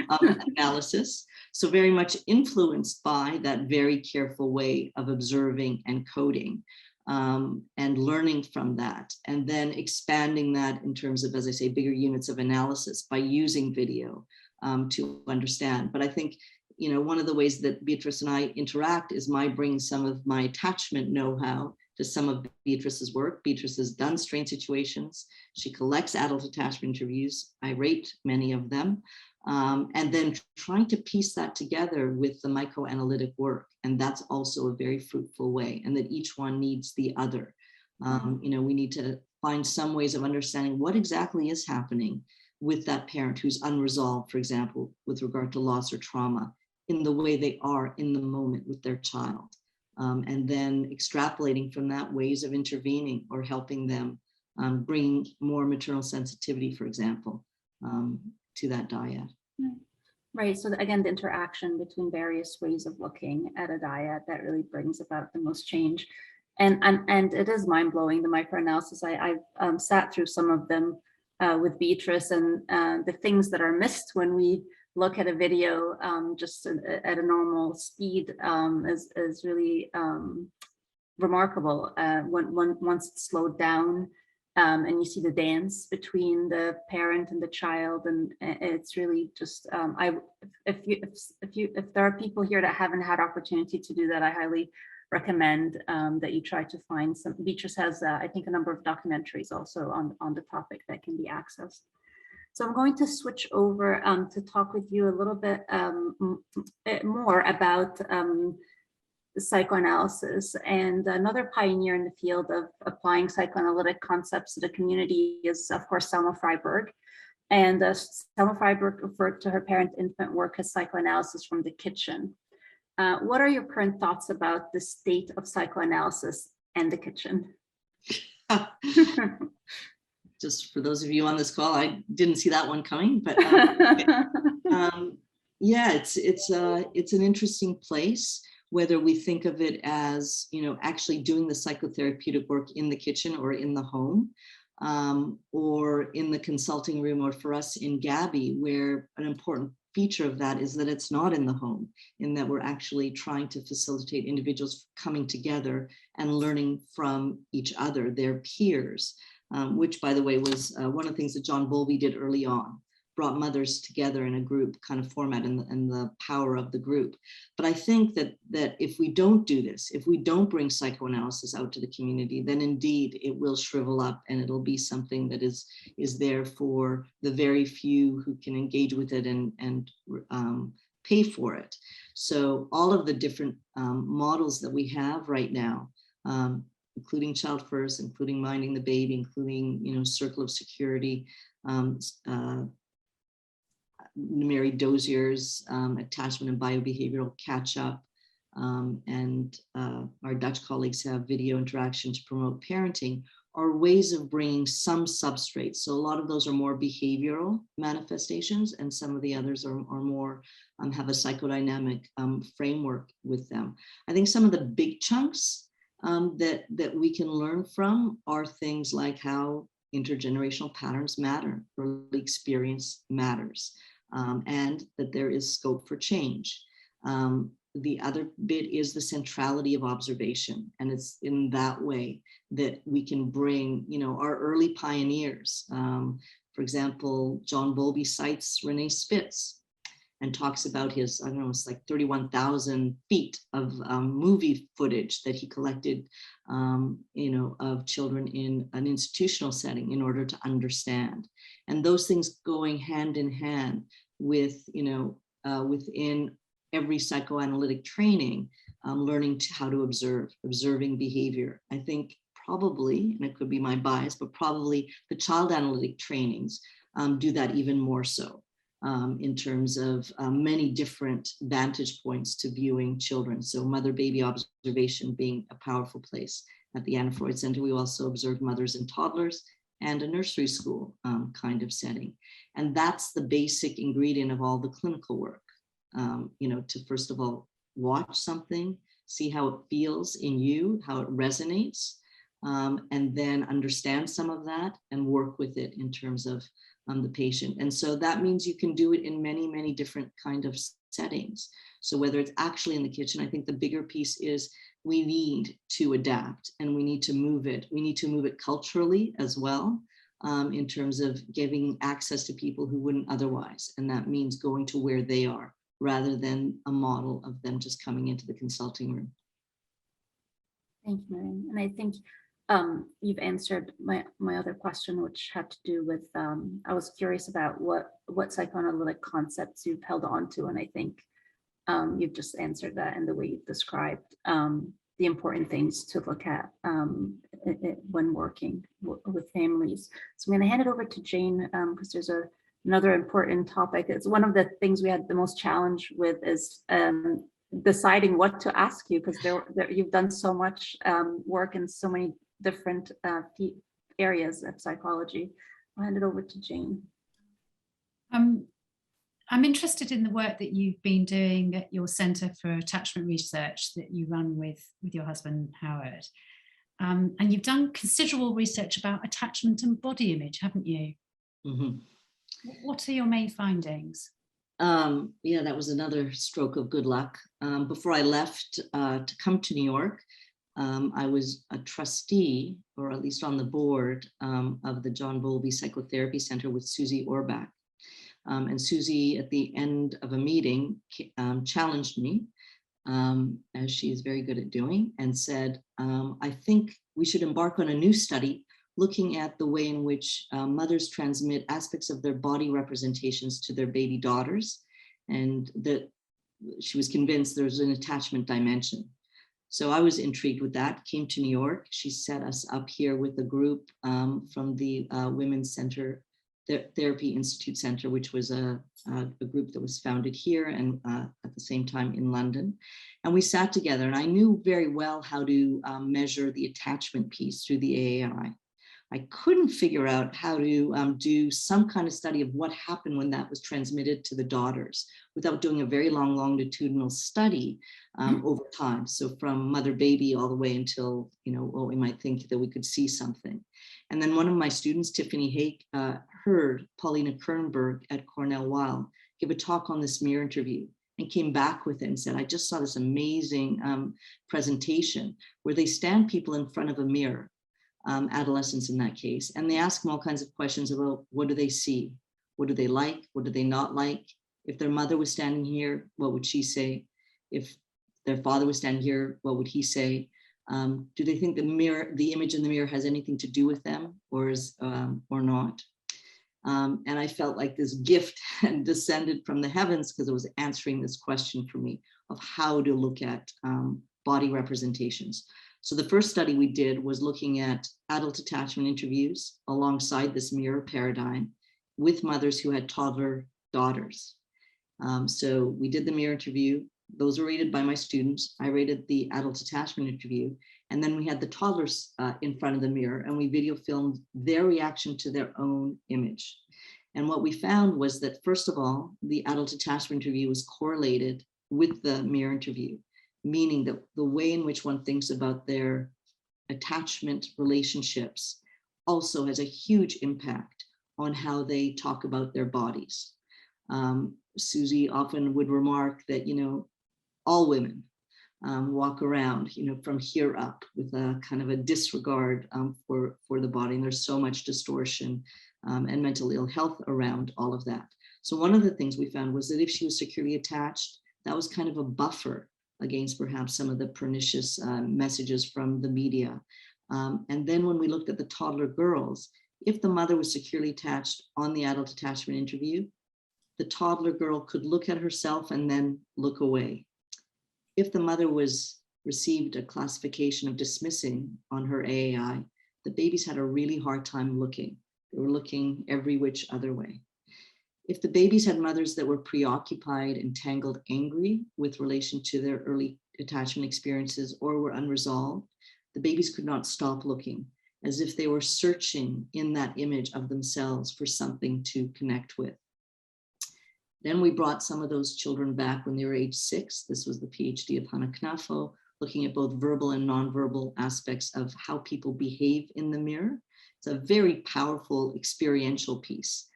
analysis. So very much influenced by that very careful way of observing and coding and learning from that, and then expanding that in terms of, as I say, bigger units of analysis by using video to understand. But I think, one of the ways that Beatrice and I interact is my bringing some of my attachment know-how to some of Beatrice's work. Beatrice has done strain situations. She collects adult attachment interviews. I rate many of them. And then trying to piece that together with the microanalytic work. And that's also a very fruitful way, and that each one needs the other. We need to find some ways of understanding what exactly is happening with that parent who's unresolved, for example, with regard to loss or trauma, in the way they are in the moment with their child. And then extrapolating from that ways of intervening or helping them bring more maternal sensitivity, for example, to that dyad. Right. So again, the interaction between various ways of looking at a dyad that really brings about the most change. And it is mind blowing, the microanalysis. I've sat through some of them with Beatrice, and the things that are missed when we look at a video just at a normal speed is really remarkable. Once it's slowed down, and you see the dance between the parent and the child, and it's really just if there are people here that haven't had opportunity to do that, I highly recommend that you try to find some. Beatrice has I think a number of documentaries also on the topic that can be accessed. So I'm going to switch over to talk with you a little bit more about psychoanalysis. And another pioneer in the field of applying psychoanalytic concepts to the community is, of course, Selma Freiberg. And Selma Freiberg referred to her parent-infant work as psychoanalysis from the kitchen. What are your current thoughts about the state of psychoanalysis and the kitchen? Just for those of you on this call, I didn't see that one coming, but yeah, it's an interesting place, whether we think of it as, actually doing the psychotherapeutic work in the kitchen or in the home, or in the consulting room, or for us in Gabby, where an important feature of that is that it's not in the home, in that we're actually trying to facilitate individuals coming together and learning from each other, their peers, which, by the way, was one of the things that John Bowlby did early on, brought mothers together in a group kind of format, and the power of the group. But I think that if we don't do this, if we don't bring psychoanalysis out to the community, then indeed it will shrivel up, and it'll be something that is there for the very few who can engage with it and pay for it. So all of the different models that we have right now, including Child First, including Minding the Baby, including Circle of Security, Mary Dozier's attachment and biobehavioral catch-up, and our Dutch colleagues have video interaction to promote parenting, are ways of bringing some substrates. So a lot of those are more behavioral manifestations, and some of the others are more have a psychodynamic framework with them. I think some of the big chunks that we can learn from are things like how intergenerational patterns matter, early experience matters, and that there is scope for change. The other bit is the centrality of observation, and it's in that way that we can bring, our early pioneers. For example, John Bowlby cites Renee Spitz and talks about his, it's like 31,000 feet of movie footage that he collected, of children in an institutional setting in order to understand. And those things going hand in hand with, within every psychoanalytic training, learning how to observing behavior. I think probably, and it could be my bias, but probably the child analytic trainings do that even more so. In terms of many different vantage points to viewing children. So mother-baby observation being a powerful place. At the Anna Freud Center, we also observed mothers and toddlers and a nursery school kind of setting. And that's the basic ingredient of all the clinical work. To first of all, watch something, see how it feels in you, how it resonates, and then understand some of that and work with it in terms of the patient. And so that means you can do it in many, many different kind of settings. So whether it's actually in the kitchen, I think the bigger piece is we need to adapt and we need to move it. We need to move it culturally as well, in terms of giving access to people who wouldn't otherwise. And that means going to where they are rather than a model of them just coming into the consulting room. Thank you, Miriam. And I think you've answered my other question, which had to do with, I was curious about what psychoanalytic concepts you've held on to. And I think you've just answered that in the way you've described the important things to look at when working with families. So I'm going to hand it over to Jane, because there's another important topic. It's one of the things we had the most challenge with is deciding what to ask you, because you've done so much work in so many different areas of psychology. I'll hand it over to Jane. I'm interested in the work that you've been doing at your Centre for Attachment Research that you run with your husband, Howard. And you've done considerable research about attachment and body image, haven't you? Mm-hmm. What are your main findings? Yeah, that was another stroke of good luck. Before I left to come to New York, I was a trustee, or at least on the board, of the John Bowlby Psychotherapy Center with Susie Orbach. And Susie, at the end of a meeting, challenged me, as she is very good at doing, and said, I think we should embark on a new study looking at the way in which mothers transmit aspects of their body representations to their baby daughters, and that she was convinced there's an attachment dimension. So I was intrigued with that, came to New York. She set us up here with a group from the Women's Center, Therapy Institute Center, which was a group that was founded here and at the same time in London. And we sat together, and I knew very well how to measure the attachment piece through the AAI. I couldn't figure out how to do some kind of study of what happened when that was transmitted to the daughters without doing a very long longitudinal study over time. So from mother baby all the way until, well, we might think that we could see something. And then one of my students, Tiffany Hake, heard Paulina Kernberg at Cornell Weill give a talk on this mirror interview and came back with it and said, I just saw this amazing presentation where they stand people in front of a mirror, adolescents in that case, and they ask them all kinds of questions about what do they see? What do they like? What do they not like? If their mother was standing here, what would she say? If their father was standing here, what would he say? Do they think the image in the mirror has anything to do with them or not? And I felt like this gift had descended from the heavens because it was answering this question for me of how to look at body representations. So the first study we did was looking at adult attachment interviews alongside this mirror paradigm with mothers who had toddler daughters. So we did the mirror interview. Those were rated by my students. I rated the adult attachment interview. And then we had the toddlers in front of the mirror, and we video filmed their reaction to their own image. And what we found was that, first of all, the adult attachment interview was correlated with the mirror interview, meaning that the way in which one thinks about their attachment relationships also has a huge impact on how they talk about their bodies. Susie often would remark that, all women walk around, from here up with a kind of a disregard for the body. And there's so much distortion and mental ill health around all of that. So one of the things we found was that if she was securely attached, that was kind of a buffer against perhaps some of the pernicious messages from the media. And then when we looked at the toddler girls, if the mother was securely attached on the adult attachment interview, the toddler girl could look at herself and then look away. If the mother received a classification of dismissing on her AAI, the babies had a really hard time looking. They were looking every which other way. If the babies had mothers that were preoccupied, entangled, angry with relation to their early attachment experiences or were unresolved, the babies could not stop looking, as if they were searching in that image of themselves for something to connect with. Then we brought some of those children back when they were age 6. This was the PhD of Hannah Knafo, looking at both verbal and nonverbal aspects of how people behave in the mirror. It's a very powerful experiential piece.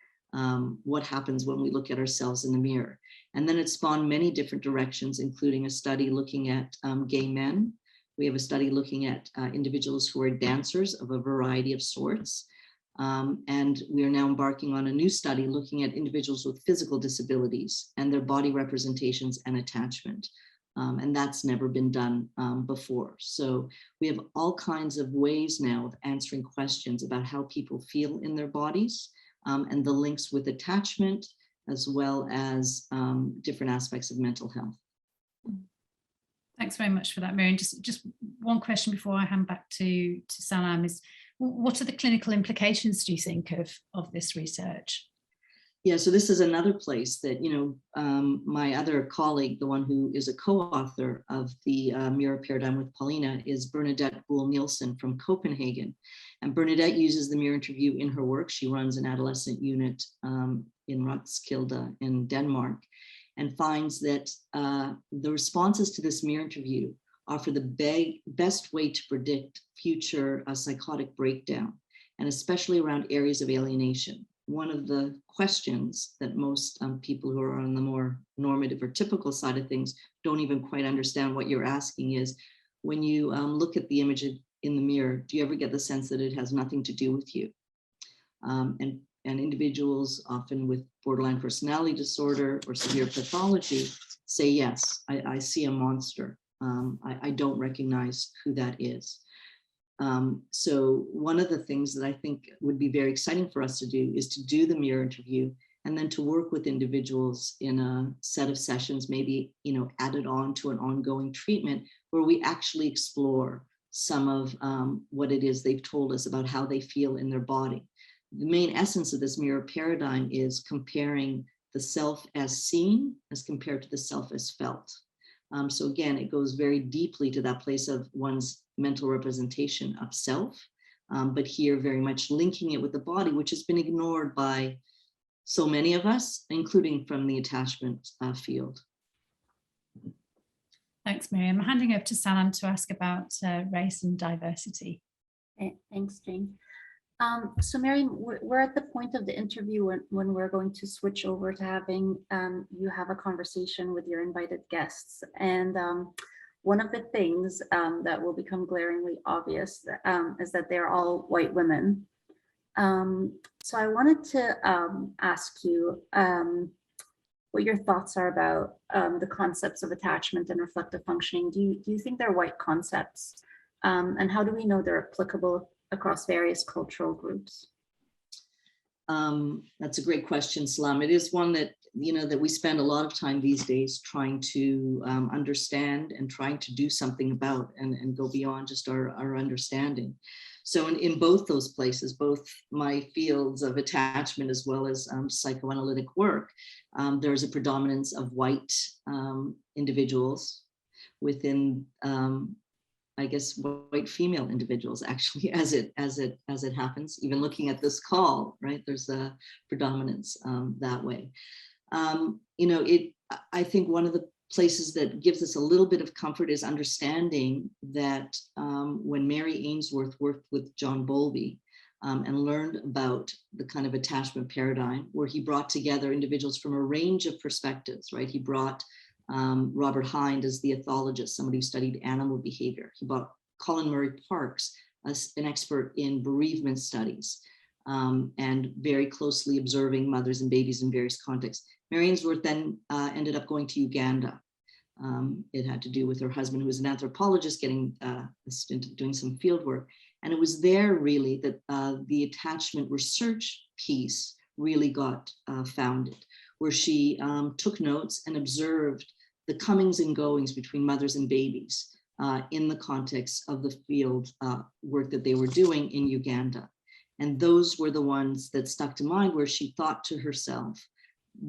What happens when we look at ourselves in the mirror. And then it spawned many different directions, including a study looking at gay men. We have a study looking at individuals who are dancers of a variety of sorts. And we are now embarking on a new study looking at individuals with physical disabilities and their body representations and attachment. And that's never been done before. So we have all kinds of ways now of answering questions about how people feel in their bodies and the links with attachment, as well as different aspects of mental health. Thanks very much for that, Miriam. Just one question before I hand back to Salam is, what are the clinical implications, do you think, of this research? Yeah, so this is another place that, my other colleague, the one who is a co-author of the Mirror Paradigm with Paulina, is Bernadette Boel-Nielsen from Copenhagen. And Bernadette uses the mirror interview in her work. She runs an adolescent unit in Roskilde in Denmark, and finds that the responses to this mirror interview offer the best way to predict future psychotic breakdown, and especially around areas of alienation. One of the questions that most people who are on the more normative or typical side of things don't even quite understand what you're asking is, when you look at the image in the mirror, do you ever get the sense that it has nothing to do with you? And individuals often with borderline personality disorder or severe pathology say, yes, I see a monster. I don't recognize who that is. So one of the things that I think would be very exciting for us to do is to do the mirror interview, and then to work with individuals in a set of sessions, maybe, added on to an ongoing treatment, where we actually explore some of what it is they've told us about how they feel in their body. The main essence of this mirror paradigm is comparing the self as seen as compared to the self as felt. So again, it goes very deeply to that place of one's mental representation of self, but here very much linking it with the body, which has been ignored by so many of us, including from the attachment field. Thanks, Miriam. I'm handing over to Salam to ask about race and diversity. Okay, thanks, Jane. So Miriam, we're at the point of the interview when we're going to switch over to having you have a conversation with your invited guests. And one of the things that will become glaringly obvious is that they're all white women. So I wanted to ask you what your thoughts are about the concepts of attachment and reflective functioning. Do you think they're white concepts? And how do we know they're applicable across various cultural groups? That's a great question, Salam. It is one that, that we spend a lot of time these days trying to understand and trying to do something about and go beyond just our understanding. So in both those places, both my fields of attachment as well as psychoanalytic work, there's a predominance of white individuals within I guess white female individuals, actually, as it happens. Even looking at this call, right? There's a predominance that way. I think one of the places that gives us a little bit of comfort is understanding that when Mary Ainsworth worked with John Bowlby and learned about the kind of attachment paradigm, where he brought together individuals from a range of perspectives, right? He brought Robert Hind as the ethologist, somebody who studied animal behavior. He brought Colin Murray Parks, an expert in bereavement studies, and very closely observing mothers and babies in various contexts. Mary Ainsworth then ended up going to Uganda. It had to do with her husband, who was an anthropologist, getting a stint of doing some field work. And it was there really that the attachment research piece really got founded, where she took notes and observed the comings and goings between mothers and babies in the context of the field work that they were doing in Uganda. And those were the ones that stuck to mind, where she thought to herself,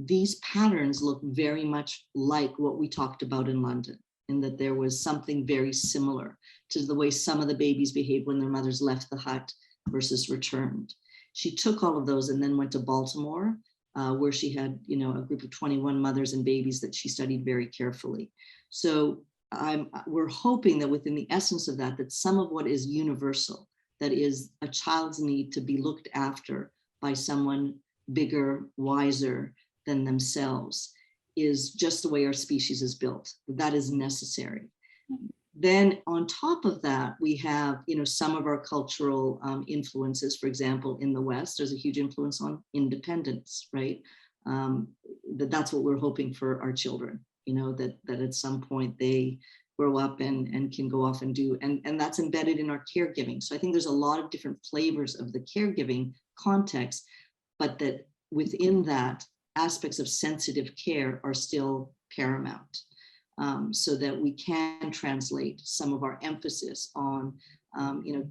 these patterns look very much like what we talked about in London, in that there was something very similar to the way some of the babies behaved when their mothers left the hut versus returned. She took all of those and then went to Baltimore, where she had, a group of 21 mothers and babies that she studied very carefully. So we're hoping that within the essence of that some of what is universal, that is a child's need to be looked after by someone bigger, wiser than themselves, is just the way our species is built. That is necessary. Then on top of that, we have, some of our cultural influences. For example, in the West, there's a huge influence on independence, right? That's what we're hoping for our children, that at some point they grow up and can go off and do, and that's embedded in our caregiving. So I think there's a lot of different flavors of the caregiving context, but that within that, aspects of sensitive care are still paramount. So that we can translate some of our emphasis on,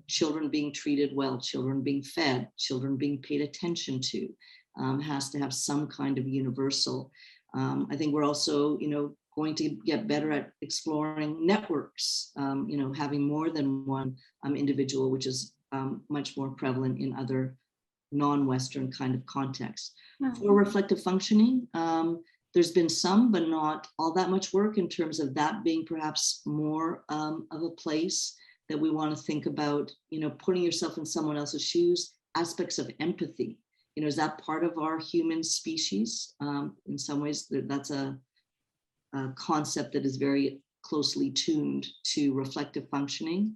children being treated well, children being fed, children being paid attention to, has to have some kind of universal. I think we're also, going to get better at exploring networks, having more than one individual, which is much more prevalent in other non-Western kind of context. Mm-hmm. For reflective functioning, there's been some, but not all that much work in terms of that being perhaps more of a place that we want to think about, putting yourself in someone else's shoes, aspects of empathy. Is that part of our human species? In some ways, that's a concept that is very closely tuned to reflective functioning.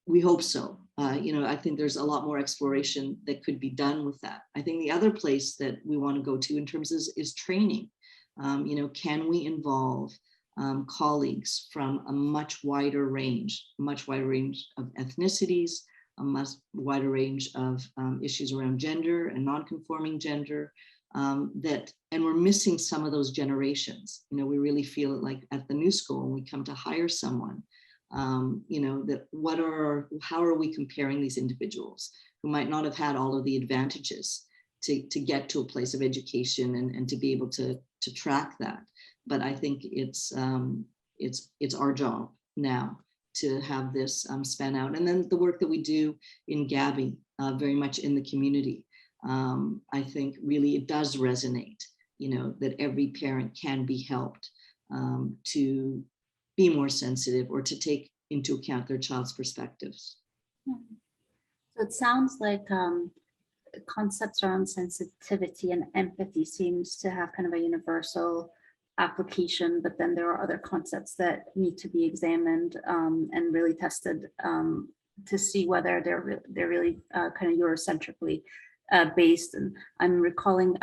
We hope so. I think there's a lot more exploration that could be done with that. I think the other place that we want to go to in terms is training. Can we involve colleagues from a much wider range of ethnicities, a much wider range of issues around gender and non-conforming gender, and we're missing some of those generations. We really feel it like at the new school when we come to hire someone, that how are we comparing these individuals who might not have had all of the advantages to get to a place of education and to be able to track that. But I think it's our job now to have this span out. And then the work that we do in Gabby, very much in the community, I think really it does resonate, that every parent can be helped to be more sensitive or to take into account their child's perspectives. So it sounds like concepts around sensitivity and empathy seems to have kind of a universal application, but then there are other concepts that need to be examined and really tested to see whether they're really kind of Eurocentrically based. And I'm recalling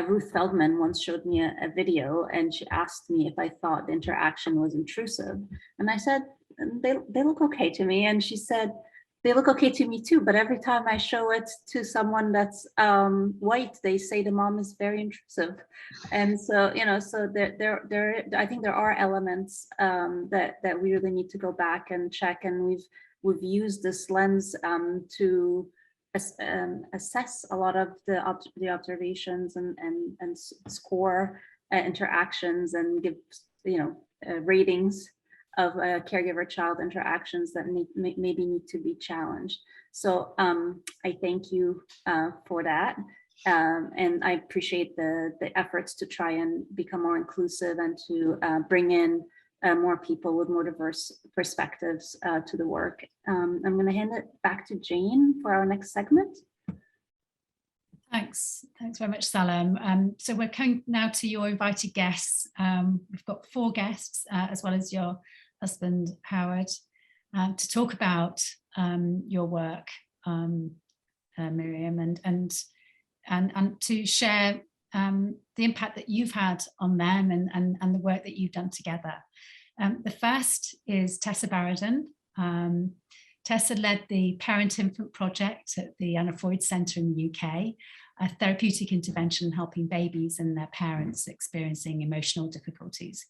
Ruth Feldman once showed me a video, and she asked me if I thought the interaction was intrusive, and I said they look okay to me, and she said they look okay to me too, but every time I show it to someone that's white, they say the mom is very intrusive. And so, so there I think there are elements that we really need to go back and check, and we've used this lens to assess a lot of the observations and score interactions and give ratings of caregiver-child interactions that maybe need to be challenged. So I thank you for that. And I appreciate the efforts to try and become more inclusive and to bring in more people with more diverse perspectives to the work. I'm going to hand it back to Jane for our next segment. Thanks very much, Salam. So we're coming now to your invited guests. We've got 4 guests, as well as your husband, Howard, to talk about your work, Miriam, and to share the impact that you've had on them and the work that you've done together. The first is Tessa Barradon. Tessa led the Parent-Infant Project at the Anna Freud Centre in the UK, a therapeutic intervention helping babies and their parents experiencing emotional difficulties.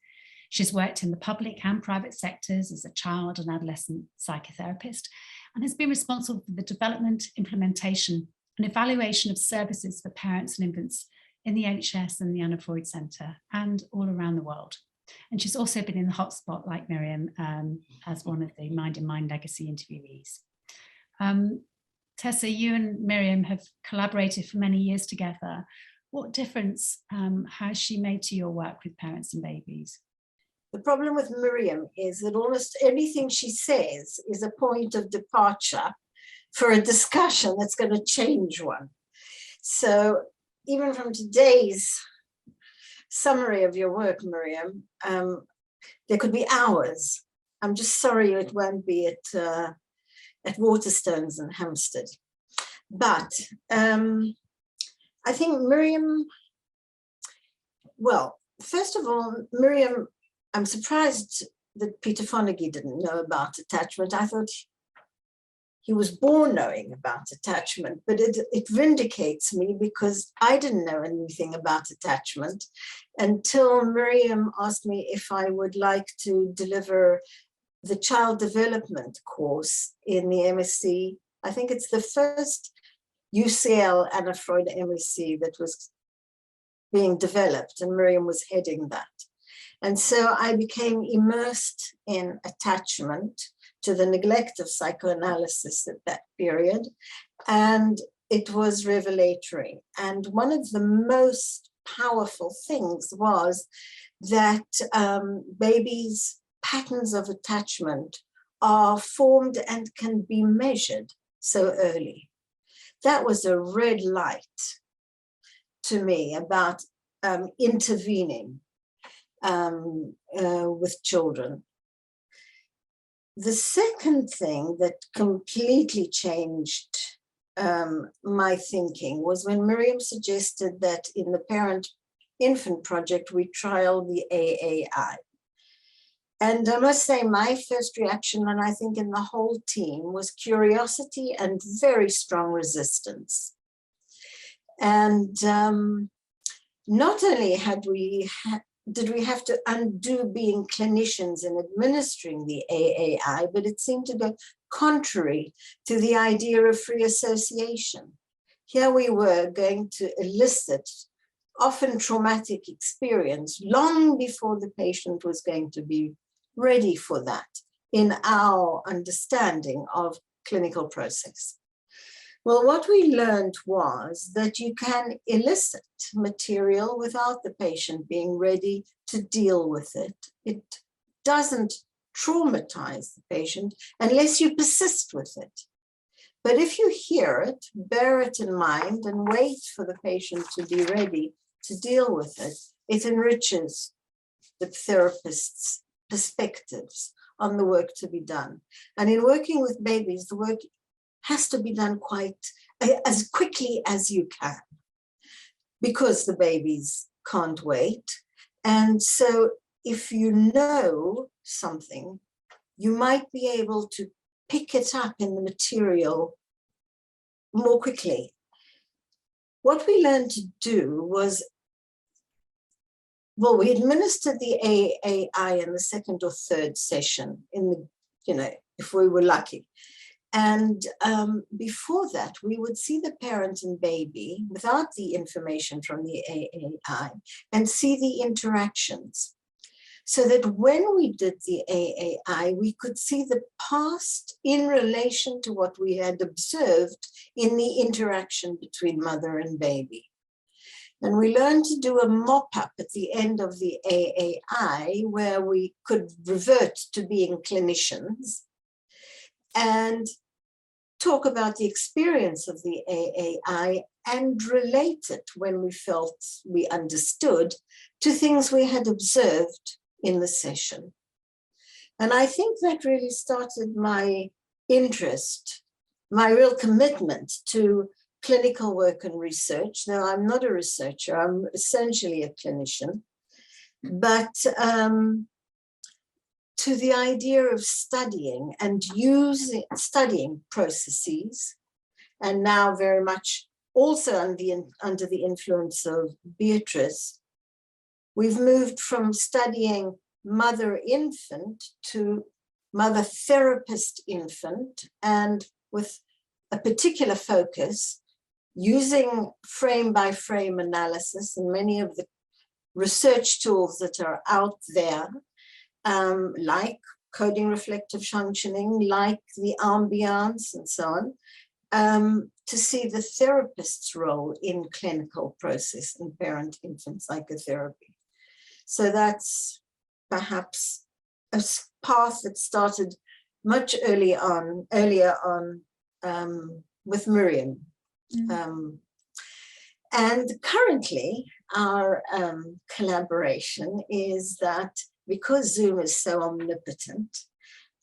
She's worked in the public and private sectors as a child and adolescent psychotherapist, and has been responsible for the development, implementation, and evaluation of services for parents and infants in the NHS and the Anna Freud Centre and all around the world. And she's also been in the hotspot, like Miriam, as one of the Mind in Mind legacy interviewees. Tessa, you and Miriam have collaborated for many years together. What difference has she made to your work with parents and babies? The problem with Miriam is that almost everything she says is a point of departure for a discussion that's going to change one. So even from today's summary of your work, Miriam, there could be hours. I'm just sorry it won't be at Waterstones and Hampstead. But I think Miriam, well, first of all, Miriam, I'm surprised that Peter Fonagy didn't know about attachment. I thought he was born knowing about attachment, but it vindicates me because I didn't know anything about attachment until Miriam asked me if I would like to deliver the child development course in the MSc. I think it's the first UCL Anna Freud MSc that was being developed, and Miriam was heading that. And so I became immersed in attachment to the neglect of psychoanalysis at that period. And it was revelatory. And one of the most powerful things was that babies' patterns of attachment are formed and can be measured so early. That was a red light to me about intervening with children. The second thing that completely changed my thinking was when Miriam suggested that in the parent-infant project, we trial the AAI. And I must say my first reaction, and I think in the whole team, was curiosity and very strong resistance. And not only did we have to undo being clinicians in administering the AAI, but it seemed to go contrary to the idea of free association. Here we were going to elicit often traumatic experience long before the patient was going to be ready for that in our understanding of clinical process. Well, what we learned was that you can elicit material without the patient being ready to deal with it. It doesn't traumatize the patient unless you persist with it. But if you hear it, bear it in mind and wait for the patient to be ready to deal with it, it enriches the therapist's perspectives on the work to be done. And in working with babies, the work has to be done quite as quickly as you can because the babies can't wait. And so if you know something, you might be able to pick it up in the material more quickly. What we learned to do was, well, we administered the AAI in the second or third session, if we were lucky. And before that, we would see the parent and baby without the information from the AAI and see the interactions. So that when we did the AAI, we could see the past in relation to what we had observed in the interaction between mother and baby. And we learned to do a mop-up at the end of the AAI where we could revert to being clinicians and talk about the experience of the AAI and relate it when we felt we understood to things we had observed in the session. And I think that really started my interest, my real commitment to clinical work and research. Now, I'm not a researcher, I'm essentially a clinician, but to the idea of studying and studying processes, and now very much also under the influence of Beatrice, we've moved from studying mother-infant to mother-therapist-infant, and with a particular focus using frame-by-frame analysis and many of the research tools that are out there, like coding reflective functioning, like the ambiance and so on, to see the therapist's role in clinical process in parent-infant psychotherapy. So that's perhaps a path that started much earlier on with Miriam. And currently our collaboration is that because Zoom is so omnipotent,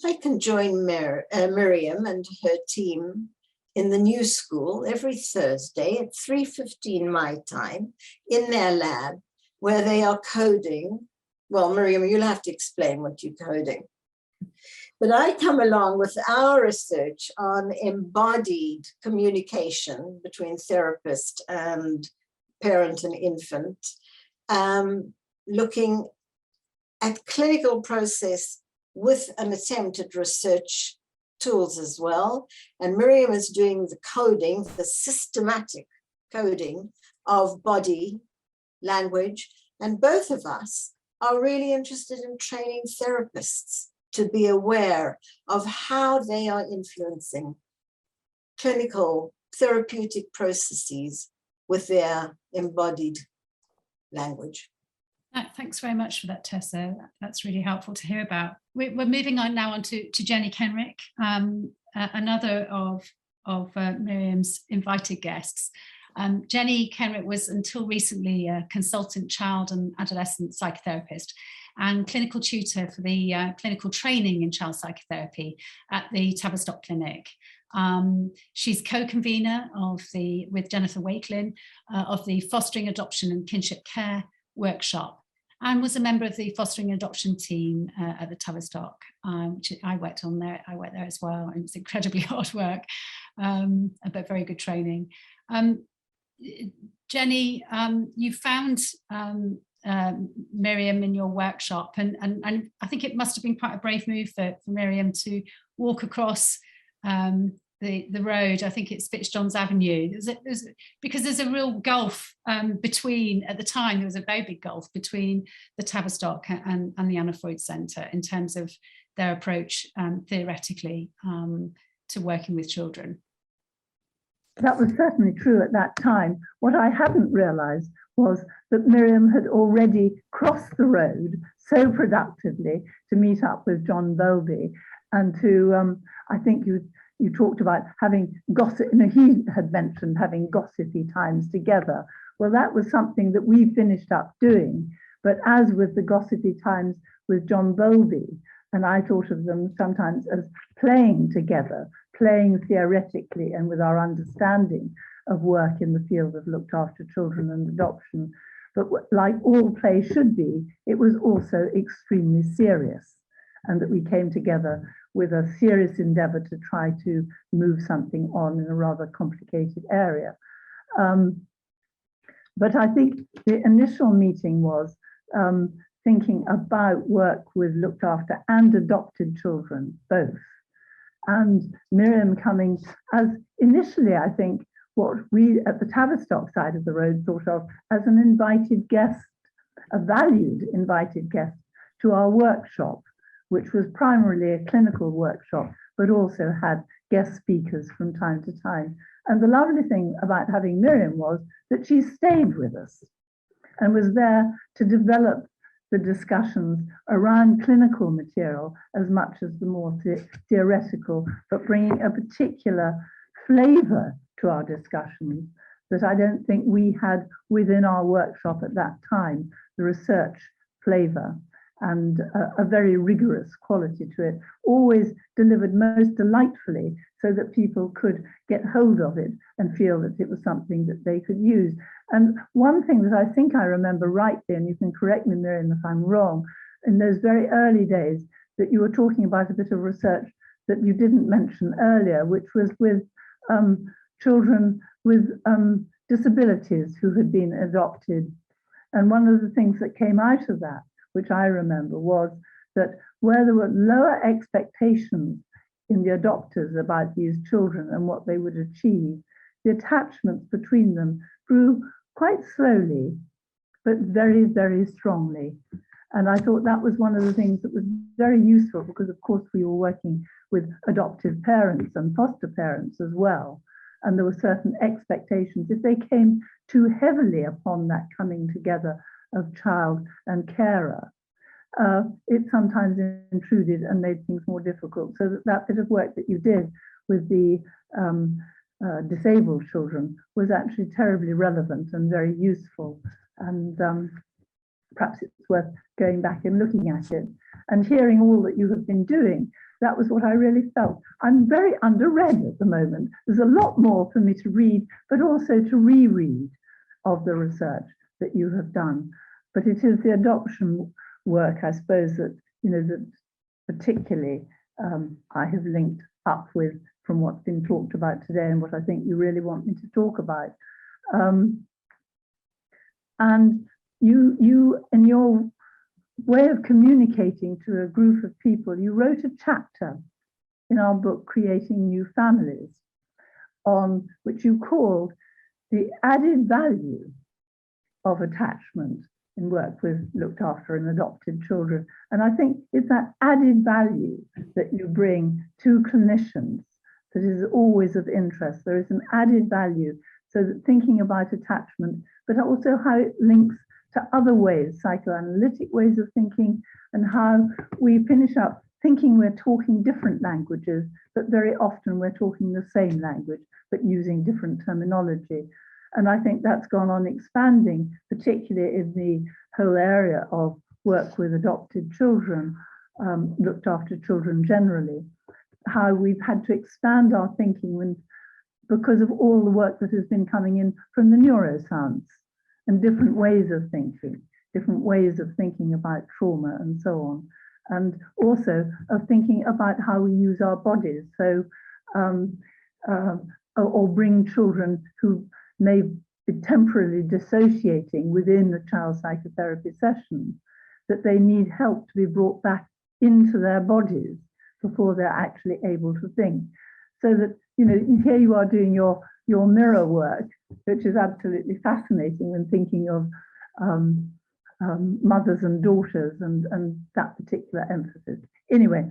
I can join Miriam and her team in the new school every Thursday at 3:15 my time in their lab where they are coding. Well, Miriam, you'll have to explain what you're coding. But I come along with our research on embodied communication between therapist and parent and infant, looking at clinical process with an attempt at research tools as well. And Miriam is doing the coding, the systematic coding of body language. And both of us are really interested in training therapists to be aware of how they are influencing clinical therapeutic processes with their embodied language. Thanks very much for that, Tessa. That's really helpful to hear about. We're moving on now to Jenny Kenrick, another of Miriam's invited guests. Jenny Kenrick was until recently a consultant child and adolescent psychotherapist and clinical tutor for the clinical training in child psychotherapy at the Tavistock Clinic. She's co-convener with Jennifer Wakelin of the Fostering, Adoption and Kinship Care workshop, and was a member of the fostering and adoption team at the Tavistock, which I worked there as well. It was incredibly hard work, but very good training. Jenny, you found Miriam in your workshop, and I think it must have been quite a brave move for Miriam to walk across the road. I think it's Fitzjohn's Avenue. Because there's a real gulf between, at the time, there was a very big gulf between the Tavistock and the Anna Freud Centre in terms of their approach theoretically to working with children. That was certainly true at that time. What I hadn't realised was that Miriam had already crossed the road so productively to meet up with John Bowlby and to, I think you talked about having gossip, he had mentioned having gossipy times together. Well, that was something that we finished up doing. But as with the gossipy times with John Bowlby, and I thought of them sometimes as playing together, playing theoretically and with our understanding of work in the field of looked after children and adoption. But like all play should be, it was also extremely serious, and that we came together with a serious endeavour to try to move something on in a rather complicated area. But I think the initial meeting was thinking about work with looked after and adopted children, both. And Miriam coming as initially, I think, what we at the Tavistock side of the road thought of as an invited guest, a valued invited guest to our workshop, which was primarily a clinical workshop, but also had guest speakers from time to time. And the lovely thing about having Miriam was that she stayed with us and was there to develop the discussions around clinical material as much as the more theoretical, but bringing a particular flavour to our discussions that I don't think we had within our workshop at that time, the research flavour and a very rigorous quality to it, always delivered most delightfully so that people could get hold of it and feel that it was something that they could use. And one thing that I think I remember rightly, and you can correct me, Miriam, if I'm wrong, in those very early days that you were talking about a bit of research that you didn't mention earlier, which was with children with disabilities who had been adopted. And one of the things that came out of that, which I remember, was that where there were lower expectations in the adopters about these children and what they would achieve, the attachments between them grew quite slowly, but very, very strongly. And I thought that was one of the things that was very useful because, of course, we were working with adoptive parents and foster parents as well. And there were certain expectations. If they came too heavily upon that coming together of child and carer, it sometimes intruded and made things more difficult. So that bit of work that you did with the disabled children was actually terribly relevant and very useful. And perhaps it's worth going back and looking at it and hearing all that you have been doing. That was what I really felt. I'm very underread at the moment. There's a lot more for me to read, but also to reread of the research that you have done. But it is the adoption work, I suppose, that, you know, that particularly I have linked up with from what's been talked about today and what I think you really want me to talk about. And you, in your way of communicating to a group of people, you wrote a chapter in our book, Creating New Families, on which you called the added value of attachment in work with looked after and adopted children. And I think it's that added value that you bring to clinicians that is always of interest. There is an added value, so that thinking about attachment, but also how it links to other ways, psychoanalytic ways of thinking, and how we finish up thinking we're talking different languages, but very often we're talking the same language, but using different terminology. And I think that's gone on expanding, particularly in the whole area of work with adopted children, looked after children generally, how we've had to expand our thinking because of all the work that has been coming in from the neuroscience and different ways of thinking about trauma and so on. And also of thinking about how we use our bodies. So, or bring children who may be temporarily dissociating within the child psychotherapy session, that they need help to be brought back into their bodies before they're actually able to think. So that, you know, here you are doing your mirror work, which is absolutely fascinating when thinking of mothers and daughters and that particular emphasis. Anyway,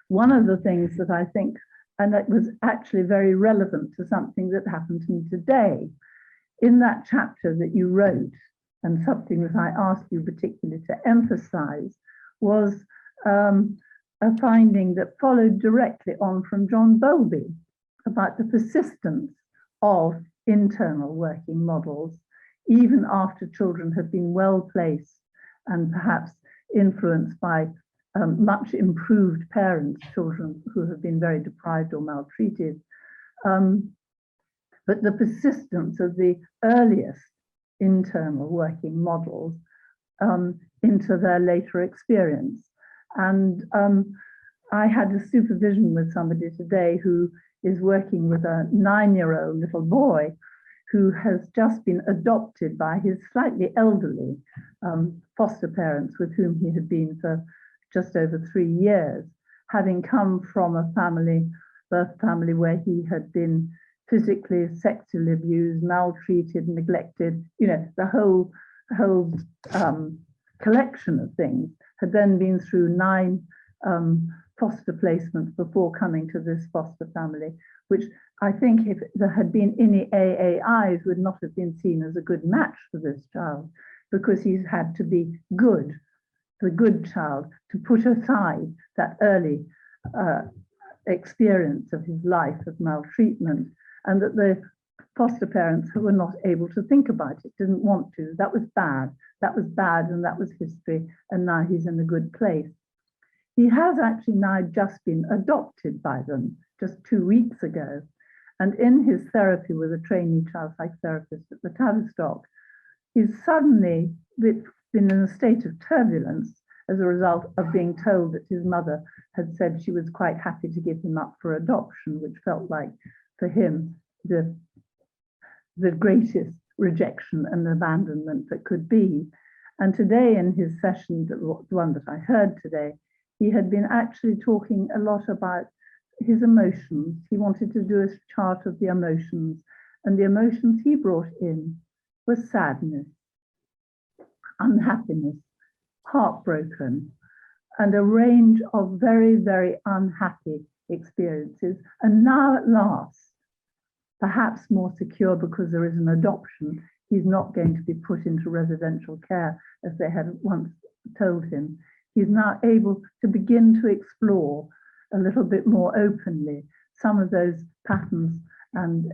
one of the things that I think, and that was actually very relevant to something that happened to me today, in that chapter that you wrote, and something that I asked you particularly to emphasize, was a finding that followed directly on from John Bowlby about the persistence of internal working models, even after children have been well placed and perhaps influenced by much improved parents, children who have been very deprived or maltreated. But the persistence of the earliest internal working models into their later experience. And I had a supervision with somebody today who is working with a 9-year-old little boy who has just been adopted by his slightly elderly foster parents with whom he had been for just over 3 years, having come from a birth family where he had been physically, sexually abused, maltreated, neglected, you know, the whole collection of things, had then been through 9 foster placements before coming to this foster family, which I think if there had been any AAIs would not have been seen as a good match for this child, because he's had to be good, the good child, to put aside that early experience of his life of maltreatment, and that the foster parents who were not able to think about it, didn't want to. That was bad, and that was history, and now he's in a good place. He has actually now just been adopted by them just 2 weeks ago. And in his therapy with a trainee child psychotherapist at the Tavistock, he's suddenly been in a state of turbulence as a result of being told that his mother had said she was quite happy to give him up for adoption, which felt like, for him, the greatest rejection and abandonment that could be. And today in his session, the one that I heard today, he had been actually talking a lot about his emotions. He wanted to do a chart of the emotions, and the emotions he brought in were sadness, unhappiness, heartbroken, and a range of very, very unhappy experiences. And now at last, perhaps more secure because there is an adoption, he's not going to be put into residential care as they had once told him. He's now able to begin to explore a little bit more openly some of those patterns and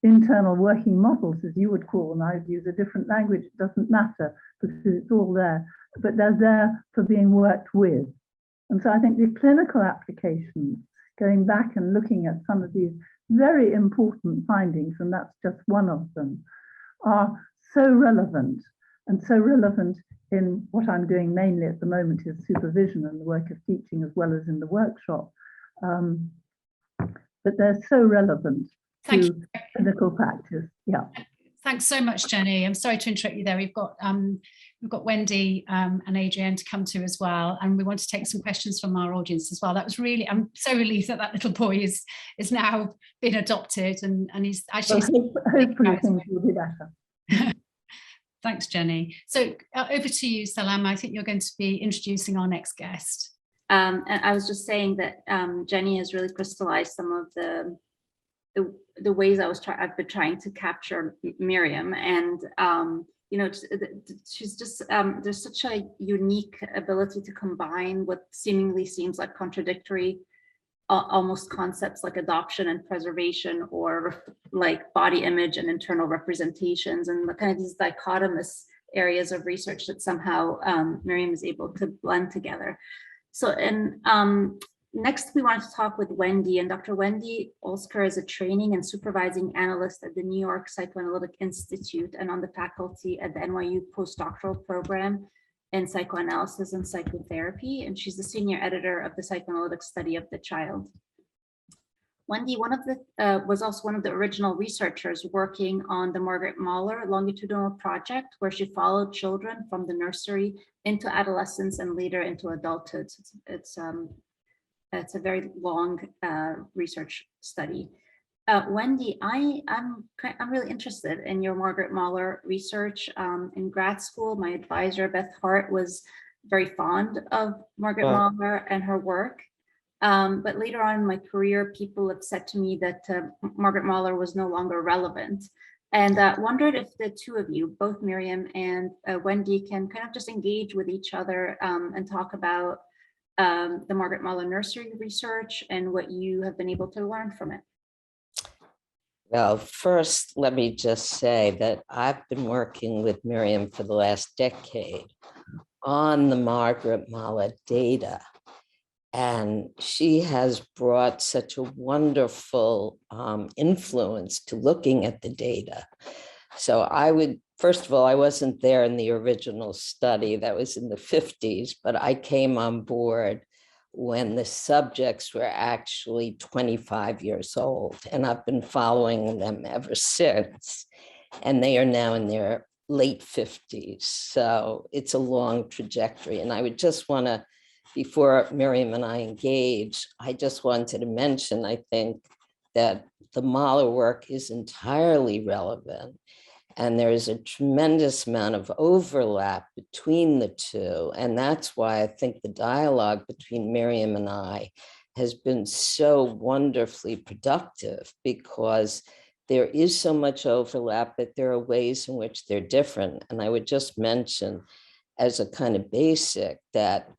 internal working models, as you would call them. I'd use a different language, it doesn't matter, because it's all there, but they're there for being worked with. And so I think the clinical applications, going back and looking at some of these very important findings, and that's just one of them, are so relevant, and so relevant in what I'm doing mainly at the moment is supervision and the work of teaching, as well as in the workshop. But they're so relevant to clinical practice. Yeah. Thanks so much, Jenny. I'm sorry to interrupt you there. We've got Wendy and Adrienne to come to as well, and we want to take some questions from our audience as well. That was really, I'm so relieved that little boy is now been adopted, and he's actually. Well, hopefully things will be better. Thanks, Jenny. So over to you, Salam. I think you're going to be introducing our next guest. And I was just saying that Jenny has really crystallized some of the ways I've been trying to capture Miriam, and you know, she's just there's such a unique ability to combine what seemingly seems like contradictory almost concepts like adoption and preservation, or like body image and internal representations, and the kind of these dichotomous areas of research that somehow Miriam is able to blend together. So, and next we wanted to talk with Wendy, and Dr. Wendy Olsker is a training and supervising analyst at the New York Psychoanalytic Institute and on the faculty at the NYU postdoctoral program in psychoanalysis and psychotherapy, and she's the senior editor of the Psychoanalytic Study of the Child. Wendy was also one of the original researchers working on the Margaret Mahler longitudinal project, where she followed children from the nursery into adolescence and later into adulthood. It's a very long research study. Wendy, I'm really interested in your Margaret Mahler research. In grad school, my advisor, Beth Hart, was very fond of Margaret Mahler and her work. But later on in my career, people have said to me that Margaret Mahler was no longer relevant. And wondered if the two of you, both Miriam and Wendy, can kind of just engage with each other and talk about the Margaret Mahler nursery research and what you have been able to learn from it. Well, first, let me just say that I've been working with Miriam for the last decade on the Margaret Mahler data. And she has brought such a wonderful influence to looking at the data. So I would, first of all, I wasn't there in the original study, that was in the 50s, but I came on board when the subjects were actually 25 years old. And I've been following them ever since. And they are now in their late 50s. So it's a long trajectory. And I would just want to, before Miriam and I engage, I just wanted to mention, I think, that the Mahler work is entirely relevant. And there is a tremendous amount of overlap between the two. And that's why I think the dialogue between Miriam and I has been so wonderfully productive, because there is so much overlap, but there are ways in which they're different. And I would just mention as a kind of basic that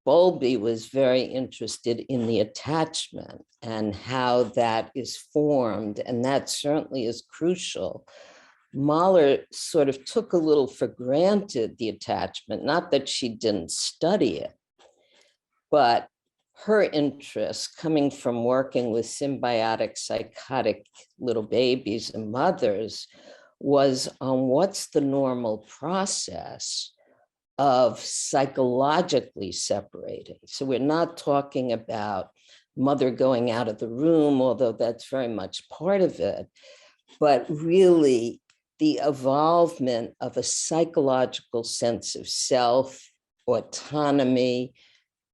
Bowlby was very interested in the attachment and how that is formed. And that certainly is crucial. Mahler sort of took a little for granted the attachment, not that she didn't study it, but her interest coming from working with symbiotic psychotic little babies and mothers was on what's the normal process of psychologically separating. So we're not talking about mother going out of the room, although that's very much part of it, but really the evolvement of a psychological sense of self, autonomy,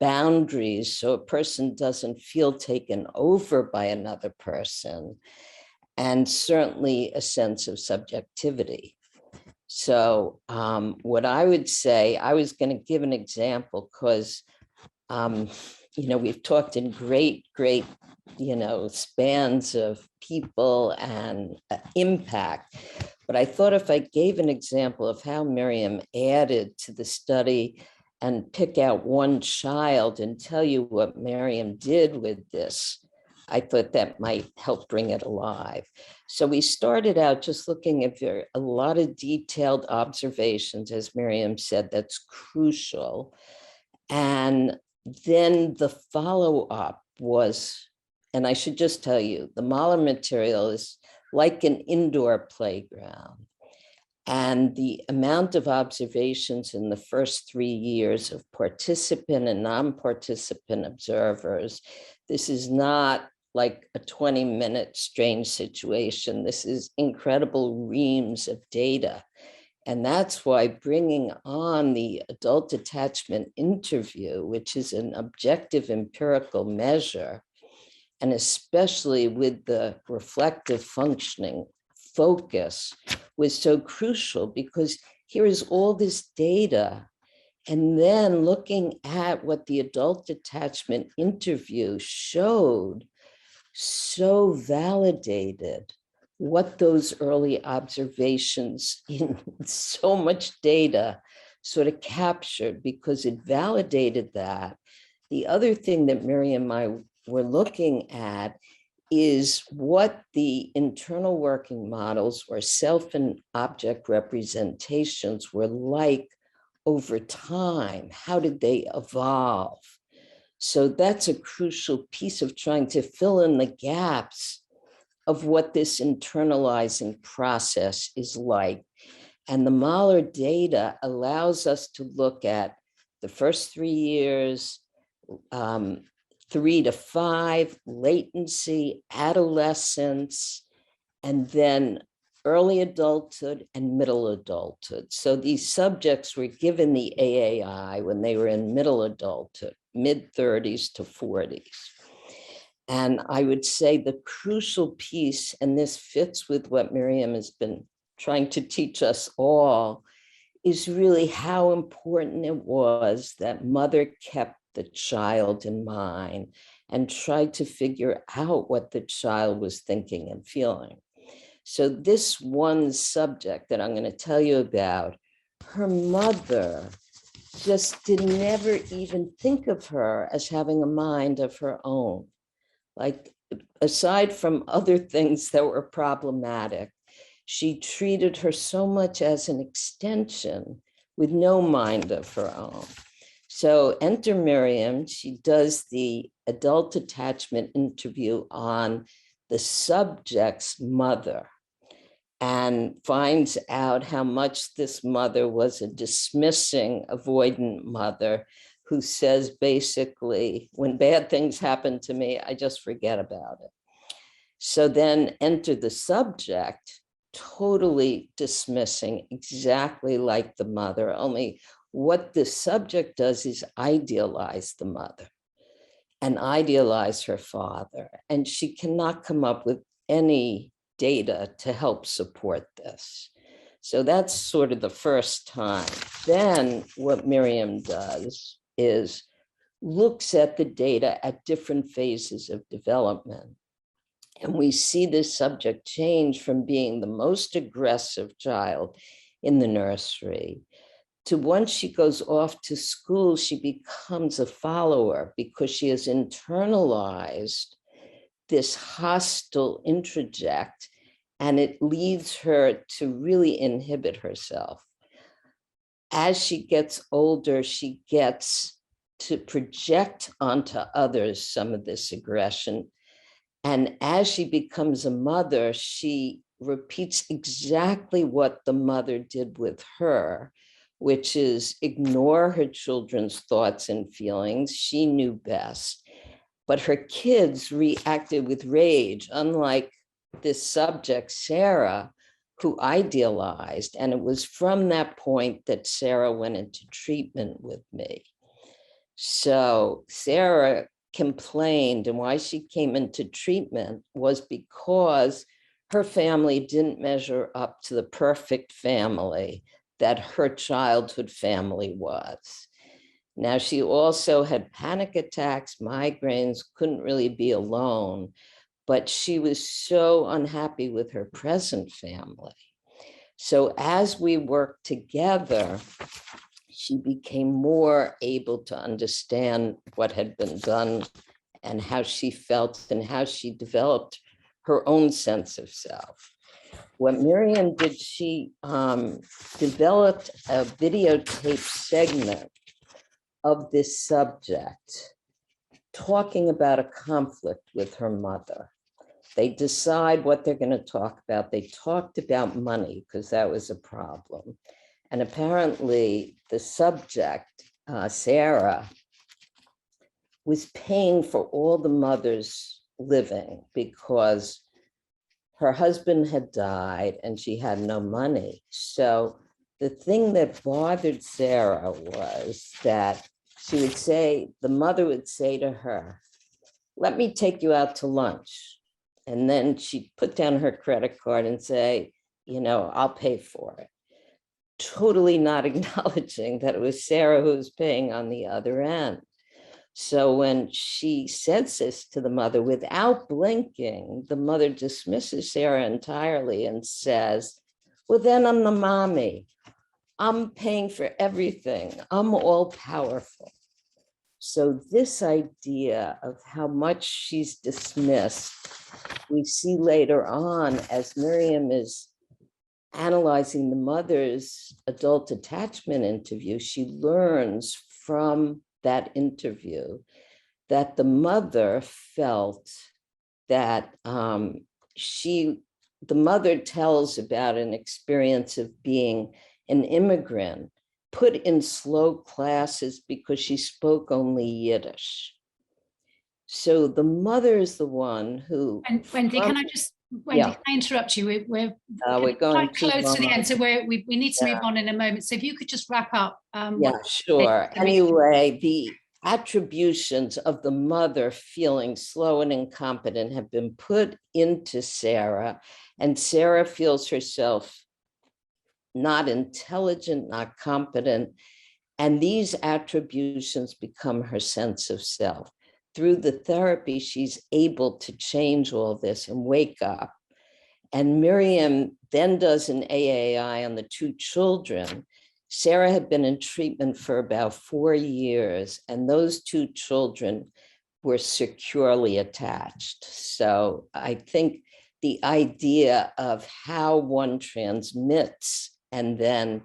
boundaries, so a person doesn't feel taken over by another person, and certainly a sense of subjectivity. So what I would say, I was going to give an example because, we've talked in great, spans of people and impact. But I thought if I gave an example of how Miriam added to the study and pick out one child and tell you what Miriam did with this, I thought that might help bring it alive. So we started out just looking at a lot of detailed observations, as Miriam said, that's crucial. And then the follow-up was, and I should just tell you, the Mahler material is like an indoor playground. And the amount of observations in the first 3 years of participant and non-participant observers, this is not like a 20-minute strange situation. This is incredible reams of data. And that's why bringing on the adult attachment interview, which is an objective empirical measure, and especially with the reflective functioning focus, was so crucial, because here is all this data. And then looking at what the adult attachment interview showed, so validated what those early observations in so much data sort of captured, because it validated that. The other thing that Miriam and I were looking at is what the internal working models or self and object representations were like over time. How did they evolve? So that's a crucial piece of trying to fill in the gaps of what this internalizing process is like. And the Mahler data allows us to look at the first 3 years, 3 to 5, latency, adolescence, and then early adulthood and middle adulthood. So these subjects were given the AAI when they were in middle adulthood, mid-30s to 40s. And I would say the crucial piece, and this fits with what Miriam has been trying to teach us all, is really how important it was that mother kept the child in mind and tried to figure out what the child was thinking and feeling. So this one subject that I'm going to tell you about, her mother just did never even think of her as having a mind of her own. Like, aside from other things that were problematic, she treated her so much as an extension with no mind of her own. So enter Miriam. She does the adult attachment interview on the subject's mother and finds out how much this mother was a dismissing, avoidant mother who says basically, when bad things happen to me, I just forget about it. So then enter the subject, totally dismissing, exactly like the mother, only what the subject does is idealize the mother and idealize her father. And she cannot come up with any data to help support this. So that's sort of the first time. Then what Miriam does is looks at the data at different phases of development. And we see this subject change from being the most aggressive child in the nursery to once she goes off to school, she becomes a follower because she has internalized this hostile introject, and it leads her to really inhibit herself. As she gets older, she gets to project onto others some of this aggression. And as she becomes a mother, she repeats exactly what the mother did with her, which is ignore her children's thoughts and feelings. She knew best. But her kids reacted with rage, unlike this subject, Sarah, who idealized. And it was from that point that Sarah went into treatment with me. So Sarah complained, and why she came into treatment was because her family didn't measure up to the perfect family that her childhood family was. Now, she also had panic attacks, migraines, couldn't really be alone, but she was so unhappy with her present family. So as we worked together, she became more able to understand what had been done and how she felt and how she developed her own sense of self. What Miriam did, she developed a videotape segment of this subject talking about a conflict with her mother. They decide what they're going to talk about. They talked about money because that was a problem. And apparently the subject, Sarah, was paying for all the mother's living because her husband had died and she had no money. So the thing that bothered Sarah was that she would say, the mother would say to her, let me take you out to lunch. And then she'd put down her credit card and say, you know, I'll pay for it. totally not acknowledging that it was Sarah who was paying on the other end. So when she says this to the mother without blinking, the mother dismisses Sarah entirely and says, well, then I'm the mommy. I'm paying for everything. I'm all powerful. So this idea of how much she's dismissed, we see later on as Miriam is analyzing the mother's adult attachment interview, she learns from that interview that the mother felt that the mother tells about an experience of being an immigrant put in slow classes because she spoke only Yiddish. So the mother is the one who. And Wendy, can I interrupt you? We're going close to the end, so we need to move on in a moment. So if you could just wrap up. Sure. Anyway, the attributions of the mother feeling slow and incompetent have been put into Sarah, and Sarah feels herself not intelligent, not competent, and these attributions become her sense of self. Through the therapy, she's able to change all this and wake up. And Miriam then does an AAI on the two children. Sarah had been in treatment for about 4 years, and those two children were securely attached. So I think the idea of how one transmits and then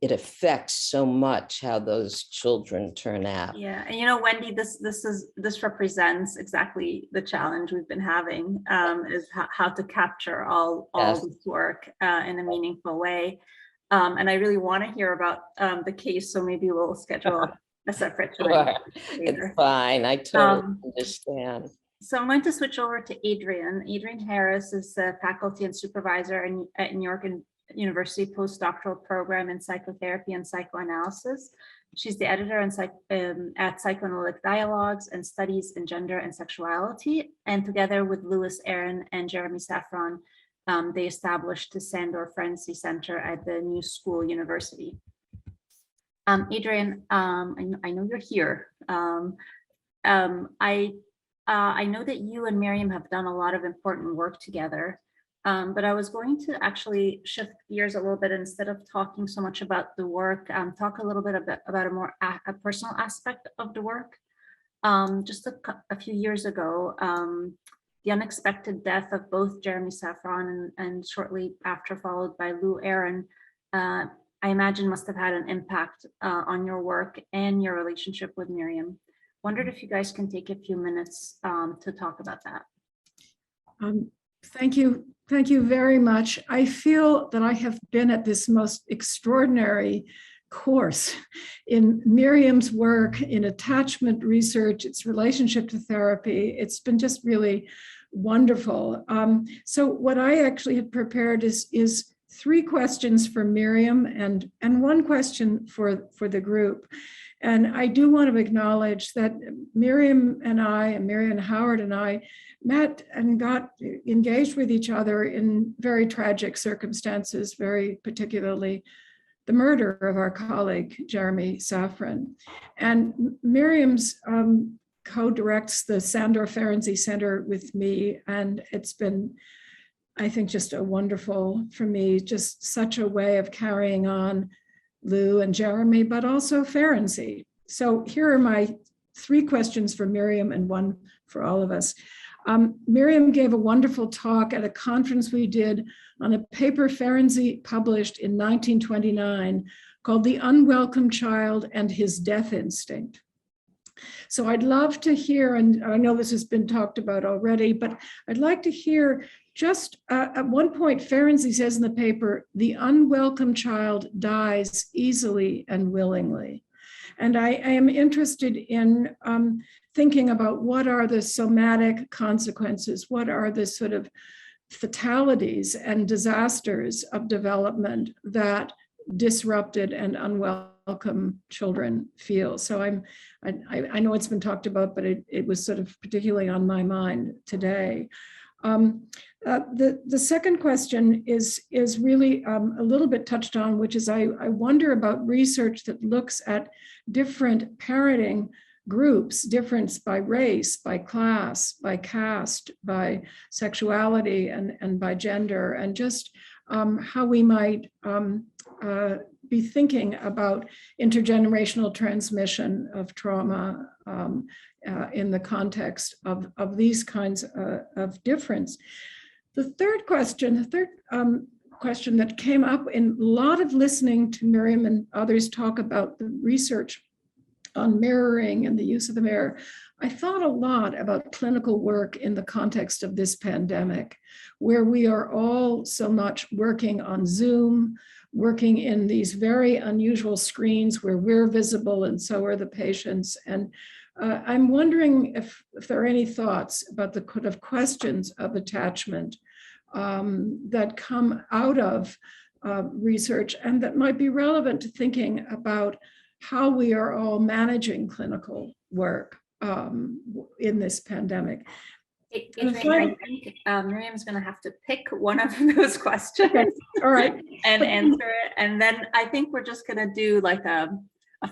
it affects so much how those children turn out. Yeah, and Wendy, this represents exactly the challenge we've been having, is how to capture all this work in a meaningful way. And I really want to hear about the case, so maybe we'll schedule a separate time. Sure. It's fine. I totally understand. So I'm going to switch over to Adrienne. Adrienne Harris is a faculty and supervisor at New York University postdoctoral program in psychotherapy and psychoanalysis. She's the editor at Psychoanalytic Dialogues and Studies in Gender and Sexuality. And together with Louis Aaron and Jeremy Safran, they established the Sandor-Ferenczi Center at the New School University. Adrienne, I know you're here. I know that you and Miriam have done a lot of important work together, but I was going to actually shift gears a little bit. Instead of talking so much about the work, talk a little bit about a more personal aspect of the work. Just a few years ago, the unexpected death of both Jeremy Safran and shortly after followed by Lou Aaron, I imagine must have had an impact on your work and your relationship with Miriam. Wondered if you guys can take a few minutes to talk about that. Thank you. Thank you very much. I feel that I have been at this most extraordinary course in Miriam's work in attachment research, its relationship to therapy. It's been just really wonderful. So what I actually had prepared is 3 questions for Miriam and 1 question for the group. And I do want to acknowledge that Miriam and I, and Marian Howard and I, met and got engaged with each other in very tragic circumstances, very particularly the murder of our colleague, Jeremy Safran. And Miriam's co-directs the Sandor-Ferenczi Center with me, and it's been, I think, just a wonderful, for me, just such a way of carrying on Lou and Jeremy, but also Ferenczi. So here are my 3 questions for Miriam and 1 for all of us. Miriam gave a wonderful talk at a conference we did on a paper Ferenczi published in 1929 called The Unwelcome Child and His Death Instinct. So I'd love to hear, and I know this has been talked about already, but I'd like to hear just at one point, Ferenczi says in the paper, the unwelcome child dies easily and willingly. And I am interested in thinking about what are the somatic consequences, what are the sort of fatalities and disasters of development that disrupted and unwelcome children feel. So I know it's been talked about, but it was sort of particularly on my mind today. The second question is really a little bit touched on, which is I wonder about research that looks at different parenting groups, difference by race, by class, by caste, by sexuality, and by gender, and just how we might be thinking about intergenerational transmission of trauma in the context of these kinds of difference. The third question that came up in a lot of listening to Miriam and others talk about the research on mirroring and the use of the mirror, I thought a lot about clinical work in the context of this pandemic, where we are all so much working on Zoom, working in these very unusual screens where we're visible and so are the patients. And I'm wondering if there are any thoughts about the kind of questions of attachment that come out of research and that might be relevant to thinking about how we are all managing clinical work in this pandemic. Adrienne, I think Miriam's going to have to pick one of those questions. Okay. All right. And answer it. And then I think we're just going to do like a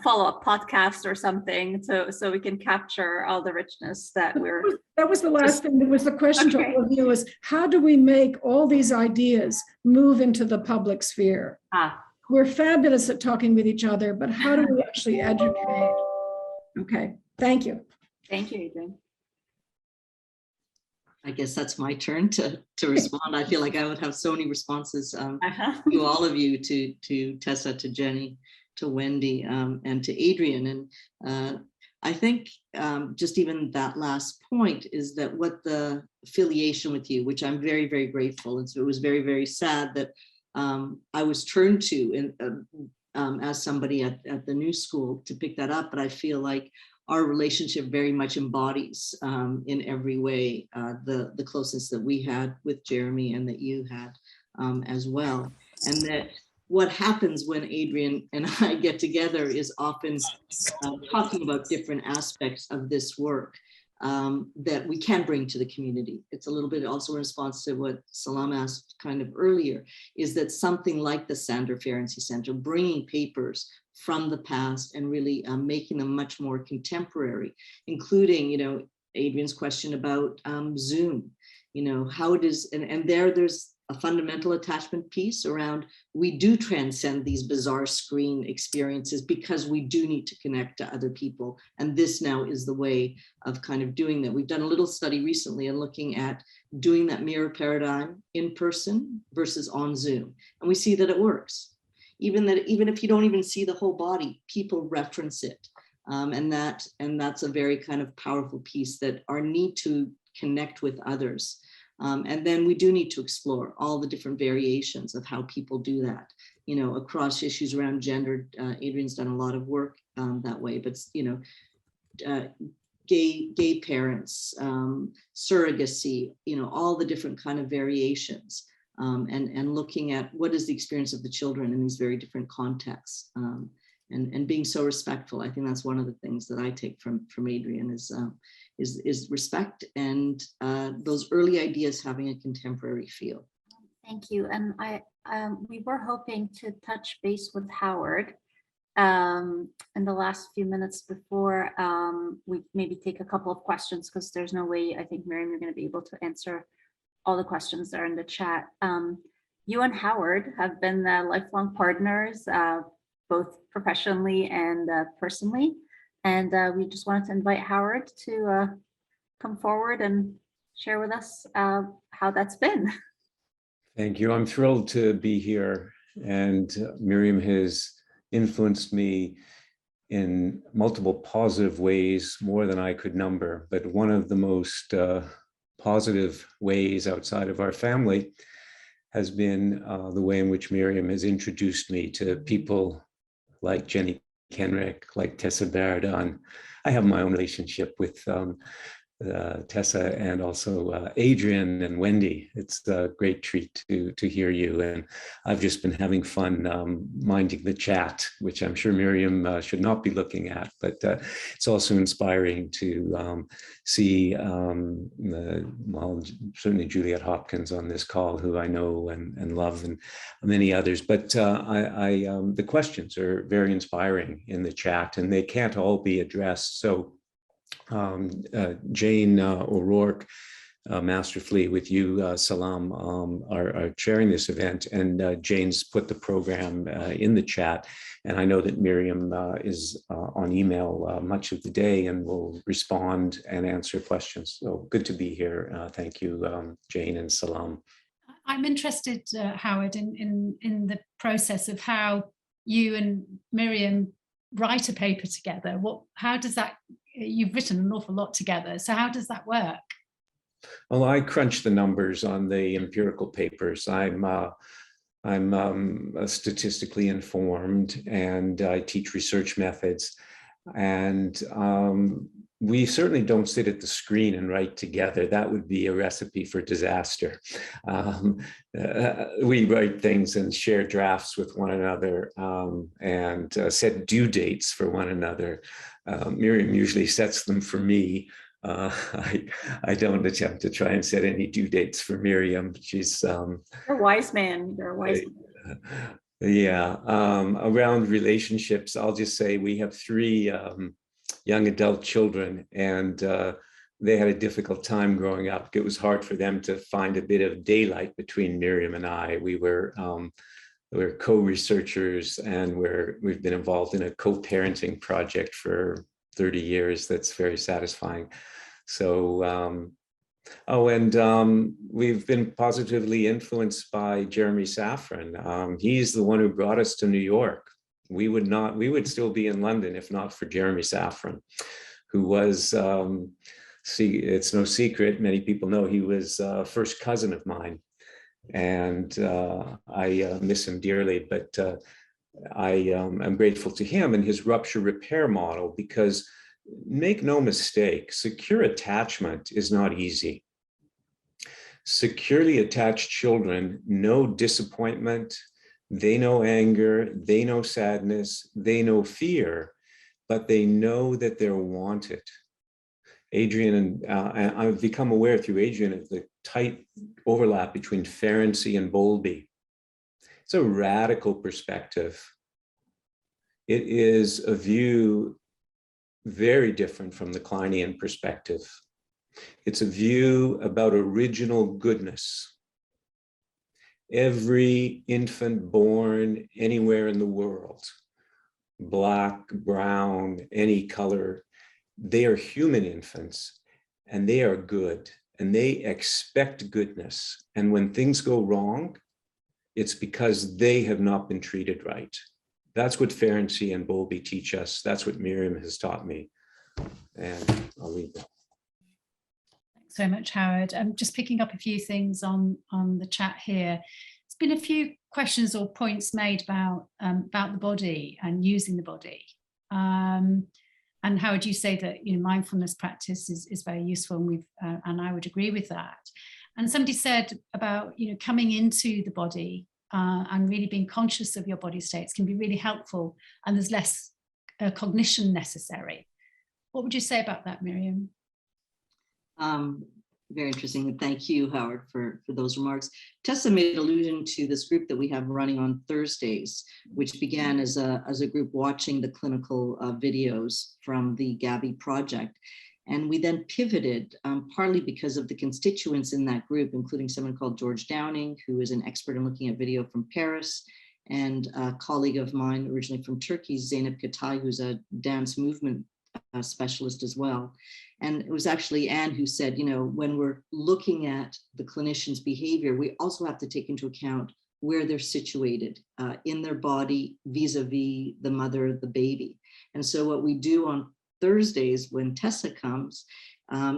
follow-up podcast or something so we can capture all the richness that we're. That was the last thing. That was the question to all of you, is how do we make all these ideas move into the public sphere? We're fabulous at talking with each other, but how do we actually educate? Okay, thank you. Thank you, Adrienne. I guess that's my turn to respond. I feel like I would have so many responses to all of you, to Tessa, to Jenny, to Wendy, and to Adrienne. And I think just even that last point is that what the affiliation with you, which I'm very, very grateful. And so it was very, very sad that I was turned to as somebody at the new school to pick that up. But I feel like our relationship very much embodies in every way the closeness that we had with Jeremy and that you had as well. And that what happens when Adrienne and I get together is often talking about different aspects of this work that we can bring to the community. It's a little bit also in response to what Salam asked kind of earlier, is that something like the Sandra Ferenczi Center, bringing papers from the past and really making them much more contemporary, including, Adrienne's question about Zoom, how it is, and there's a fundamental attachment piece around, we do transcend these bizarre screen experiences because we do need to connect to other people. And this now is the way of kind of doing that. We've done a little study recently and looking at doing that mirror paradigm in person versus on Zoom. And we see that it works. Even if you don't even see the whole body, people reference it. And that's a very kind of powerful piece, that our need to connect with others. And then we do need to explore all the different variations of how people do that, across issues around gender. Adrienne's done a lot of work that way, but, gay parents, surrogacy, all the different kind of variations, and looking at what is the experience of the children in these very different contexts, and being so respectful. I think that's one of the things that I take from Adrienne is respect, and those early ideas having a contemporary feel. Thank you. And we were hoping to touch base with Howard in the last few minutes before we maybe take a couple of questions, because there's no way, I think, Miriam, you're going to be able to answer all the questions that are in the chat. You and Howard have been lifelong partners, both professionally and personally. And we just wanted to invite Howard to come forward and share with us how that's been. Thank you. I'm thrilled to be here. And Miriam has influenced me in multiple positive ways, more than I could number. But one of the most positive ways outside of our family has been the way in which Miriam has introduced me to people like Jenny Kenrick, like Tessa Baradon. I have my own relationship with Tessa, and also Adrian and Wendy. It's a great treat to hear you. And I've just been having fun minding the chat, which I'm sure Miriam should not be looking at, but it's also inspiring to see, well, certainly Juliet Hopkins on this call, who I know and love, and many others. But the questions are very inspiring in the chat, and they can't all be addressed. So Jane O'Rourke, masterfully with you, Salam, are chairing this event, and Jane's put the program in the chat. And I know that Miriam is on email much of the day and will respond and answer questions. So good to be here. Thank you, Jane and Salam. I'm interested, Howard, in the process of how you and Miriam write a paper together. How does that? You've written an awful lot together, so how does that work? Well, I crunch the numbers on the empirical papers. I'm statistically informed, and I teach research methods. And we certainly don't sit at the screen and write together. That would be a recipe for disaster. We write things and share drafts with one another, and set due dates for one another. Miriam usually sets them for me. I don't attempt to try and set any due dates for Miriam. She's You're a wise man. You're a wise man. Yeah. Around relationships, I'll just say we have 3 young adult children, and they had a difficult time growing up. It was hard for them to find a bit of daylight between Miriam and I. We're co-researchers, and we've been involved in a co-parenting project for 30 years. That's very satisfying. So, we've been positively influenced by Jeremy Safran. He's the one who brought us to New York. We would still be in London if not for Jeremy Safran, who was, it's no secret, many people know he was a first cousin of mine. And I miss him dearly, but I am grateful to him and his rupture repair model, because make no mistake, secure attachment is not easy. Securely attached children know disappointment, they know anger, they know sadness, they know fear, but they know that they're wanted. Adrian and I've become aware through Adrian of the tight overlap between Ferenczi and Bowlby. It's a radical perspective. It is a view very different from the Kleinian perspective. It's a view about original goodness. Every infant born anywhere in the world, black, brown, any color, they are human infants, and they are good, and they expect goodness. And when things go wrong, it's because they have not been treated right. That's what Ferenczi and Bowlby teach us. That's what Miriam has taught me. And I'll leave that. Thanks very much, Howard. I'm just picking up a few things on the chat here. There's been a few questions or points made about the body and using the body. And Howard, you say that mindfulness practice is very useful, and I would agree with that. And somebody said about coming into the body and really being conscious of your body states can be really helpful, and there's less cognition necessary. What would you say about that, Miriam? Very interesting, and thank you, Howard, for those remarks. Tessa made allusion to this group that we have running on Thursdays, which began as a group watching the clinical videos from the Gavi project. And we then pivoted, partly because of the constituents in that group, including someone called George Downing, who is an expert in looking at video from Paris, and a colleague of mine originally from Turkey, Zeynep Katay, who's a dance movement specialist as well. And it was actually Anne who said, when we're looking at the clinician's behavior, we also have to take into account where they're situated in their body vis-a-vis the mother, the baby. And so what we do on Thursdays when Tessa comes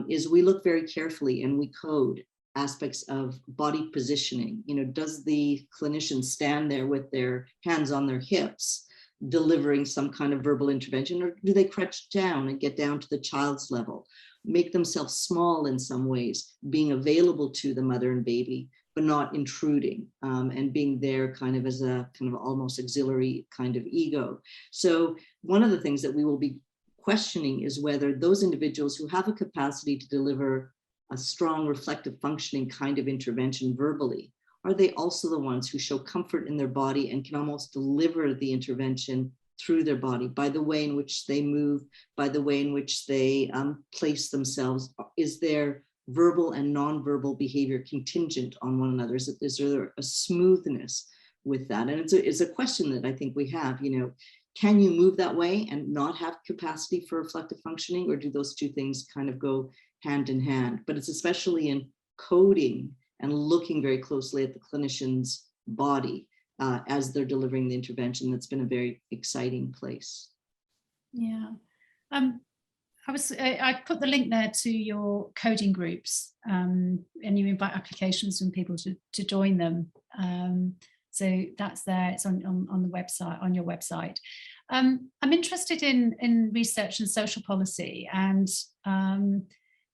is we look very carefully and we code aspects of body positioning. Does the clinician stand there with their hands on their hips, delivering some kind of verbal intervention, or do they crouch down and get down to the child's level? make themselves small in some ways, being available to the mother and baby, but not intruding, and being there kind of as a kind of almost auxiliary kind of ego. So one of the things that we will be questioning is whether those individuals who have a capacity to deliver a strong reflective functioning kind of intervention verbally, are they also the ones who show comfort in their body and can almost deliver the intervention through their body by the way in which they move, by the way in which they place themselves? Is their verbal and nonverbal behavior contingent on one another? Is there a smoothness with that? And it's a question that I think we have, you know, can you move that way and not have capacity for reflective functioning, or do those two things kind of go hand in hand? But it's especially in coding and looking very closely at the clinician's body as they're delivering the intervention. That's been a very exciting place. Yeah. I put the link there to your coding groups, and you invite applications from people to join them. So that's there. It's on the website, on your website. I'm interested in research and social policy, and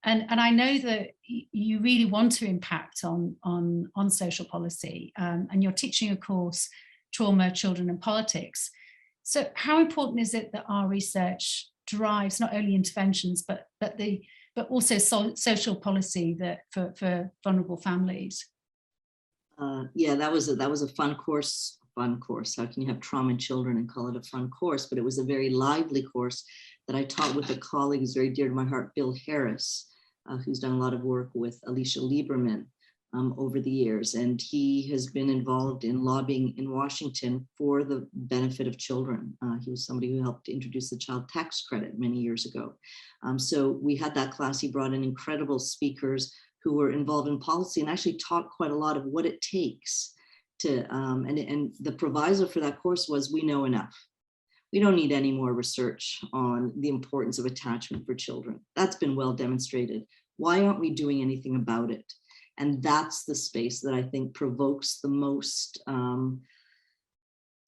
I know that you really want to impact on social policy, and you're teaching a course, Trauma, Children and Politics. So how important is it that our research drives not only interventions but also social policy that for vulnerable families? Yeah, that was a fun course. How can you have trauma in children and call it a fun course? But it was a very lively course that I taught with a colleague who's very dear to my heart, Bill Harris, who's done a lot of work with Alicia Lieberman over the years. And he has been involved in lobbying in Washington for the benefit of children. He was somebody who helped introduce the child tax credit many years ago. So we had that class. He brought in incredible speakers who were involved in policy and actually taught quite a lot of what it takes to, and the proviso for that course was, we know enough. We don't need any more research on the importance of attachment for children. That's been well demonstrated. Why aren't we doing anything about it? And that's the space that I think provokes the most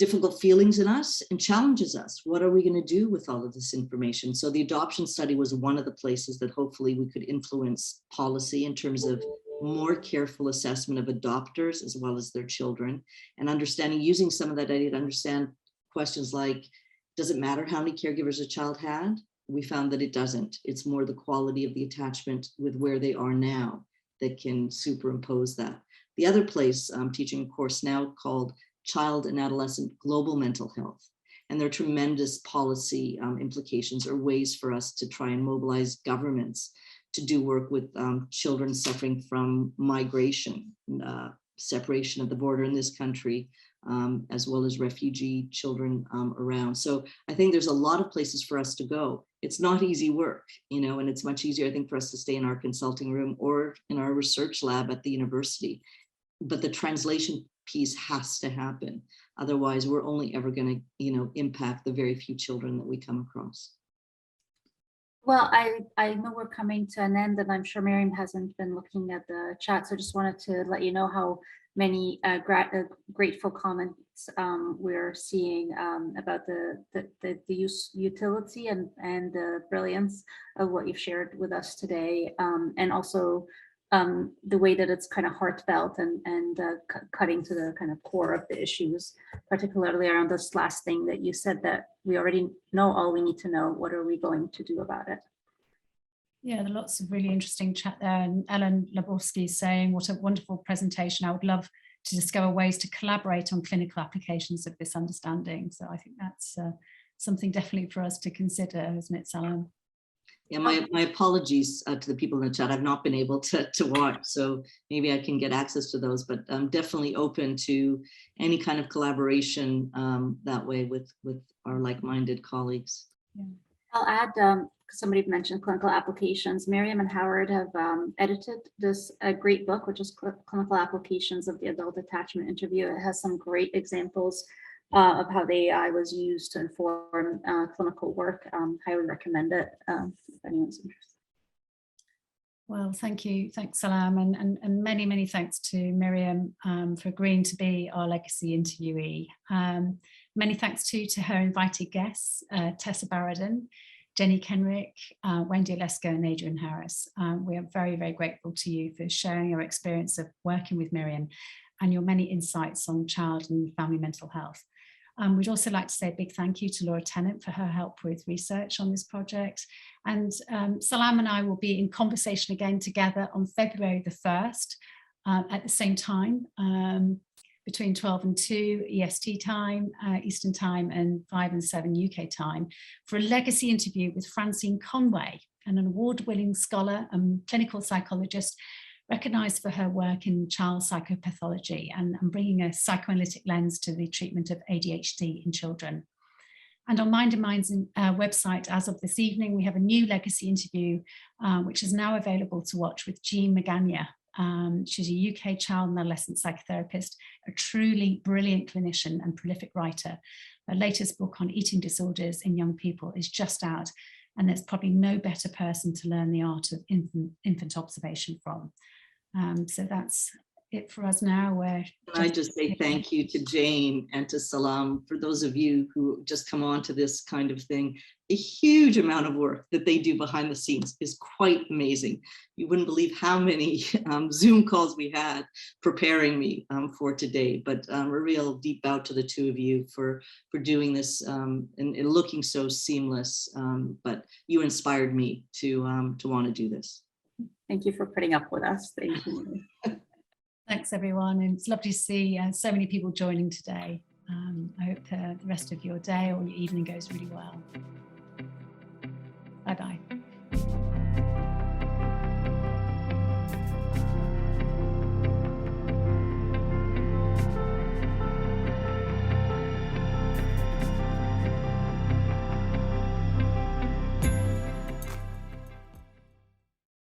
difficult feelings in us and challenges us. What are we going to do with all of this information? So the adoption study was one of the places that hopefully we could influence policy in terms of more careful assessment of adopters as well as their children, and understanding, using some of that data to understand questions like, does it matter how many caregivers a child had? We found that it doesn't. It's more the quality of the attachment with where they are now that can superimpose that. The other place, I'm teaching a course now called Child and Adolescent Global Mental Health. And there are tremendous policy implications or ways for us to try and mobilize governments to do work with children suffering from migration, separation at the border in this country, as well as refugee children around. So I think there's a lot of places for us to go. It's not easy work, you know, and it's much easier, I think, for us to stay in our consulting room or in our research lab at the university. But the translation piece has to happen. Otherwise, we're only ever going to, you know, impact the very few children that we come across. Well, I know we're coming to an end, and I'm sure Miriam hasn't been looking at the chat, so I just wanted to let you know how many grateful comments we're seeing about the utility and the brilliance of what you've shared with us today, and also the way that it's kind of heartfelt and cutting to the kind of core of the issues, particularly around this last thing that you said, that we already know all we need to know. What are we going to do about it? Yeah, there are lots of really interesting chat there. And Ellen Lebowski is saying, what a wonderful presentation. I would love to discover ways to collaborate on clinical applications of this understanding. So I think that's something definitely for us to consider, isn't it, Salam? Yeah, my apologies to the people in the chat. I've not been able to watch, so maybe I can get access to those, but I'm definitely open to any kind of collaboration that way with our like-minded colleagues. Yeah. I'll add, because somebody mentioned clinical applications. Miriam and Howard have edited this great book, which is Clinical Applications of the Adult Attachment Interview. It has some great examples of how the AI was used to inform clinical work. Highly recommend it if anyone's interested. Well, thank you. Thanks, Salam. And many, many thanks to Miriam for agreeing to be our legacy interviewee. Many thanks to her invited guests, Tessa Barradon, Jenny Kenrick, Wendy Olesko, and Adrian Harris. We are very, very grateful to you for sharing your experience of working with Miriam and your many insights on child and family mental health. We'd also like to say a big thank you to Laura Tennant for her help with research on this project. And Salam and I will be in conversation again together on February the 1st at the same time, between 12 and 2 EST time, Eastern time, and 5 and 7 UK time, for a legacy interview with Francine Conway, an award-winning scholar and clinical psychologist recognized for her work in child psychopathology and bringing a psychoanalytic lens to the treatment of ADHD in children. And on Mind and Mind's website, as of this evening, we have a new legacy interview, which is now available to watch with Jean Magana. She's a UK child and adolescent psychotherapist, a truly brilliant clinician and prolific writer. Her latest book on eating disorders in young people is just out, and there's probably no better person to learn the art of infant observation from. So that's it for us now. Can I just say thank you to Jane and to Salam, for those of you who just come on to this kind of thing. A huge amount of work that they do behind the scenes is quite amazing. You wouldn't believe how many Zoom calls we had preparing me for today, but a real deep bow to the two of you for doing this and looking so seamless, but you inspired me to want to do this. Thank you for putting up with us. Thank you. Thanks, everyone. And it's lovely to see so many people joining today. I hope the rest of your day or your evening goes really well.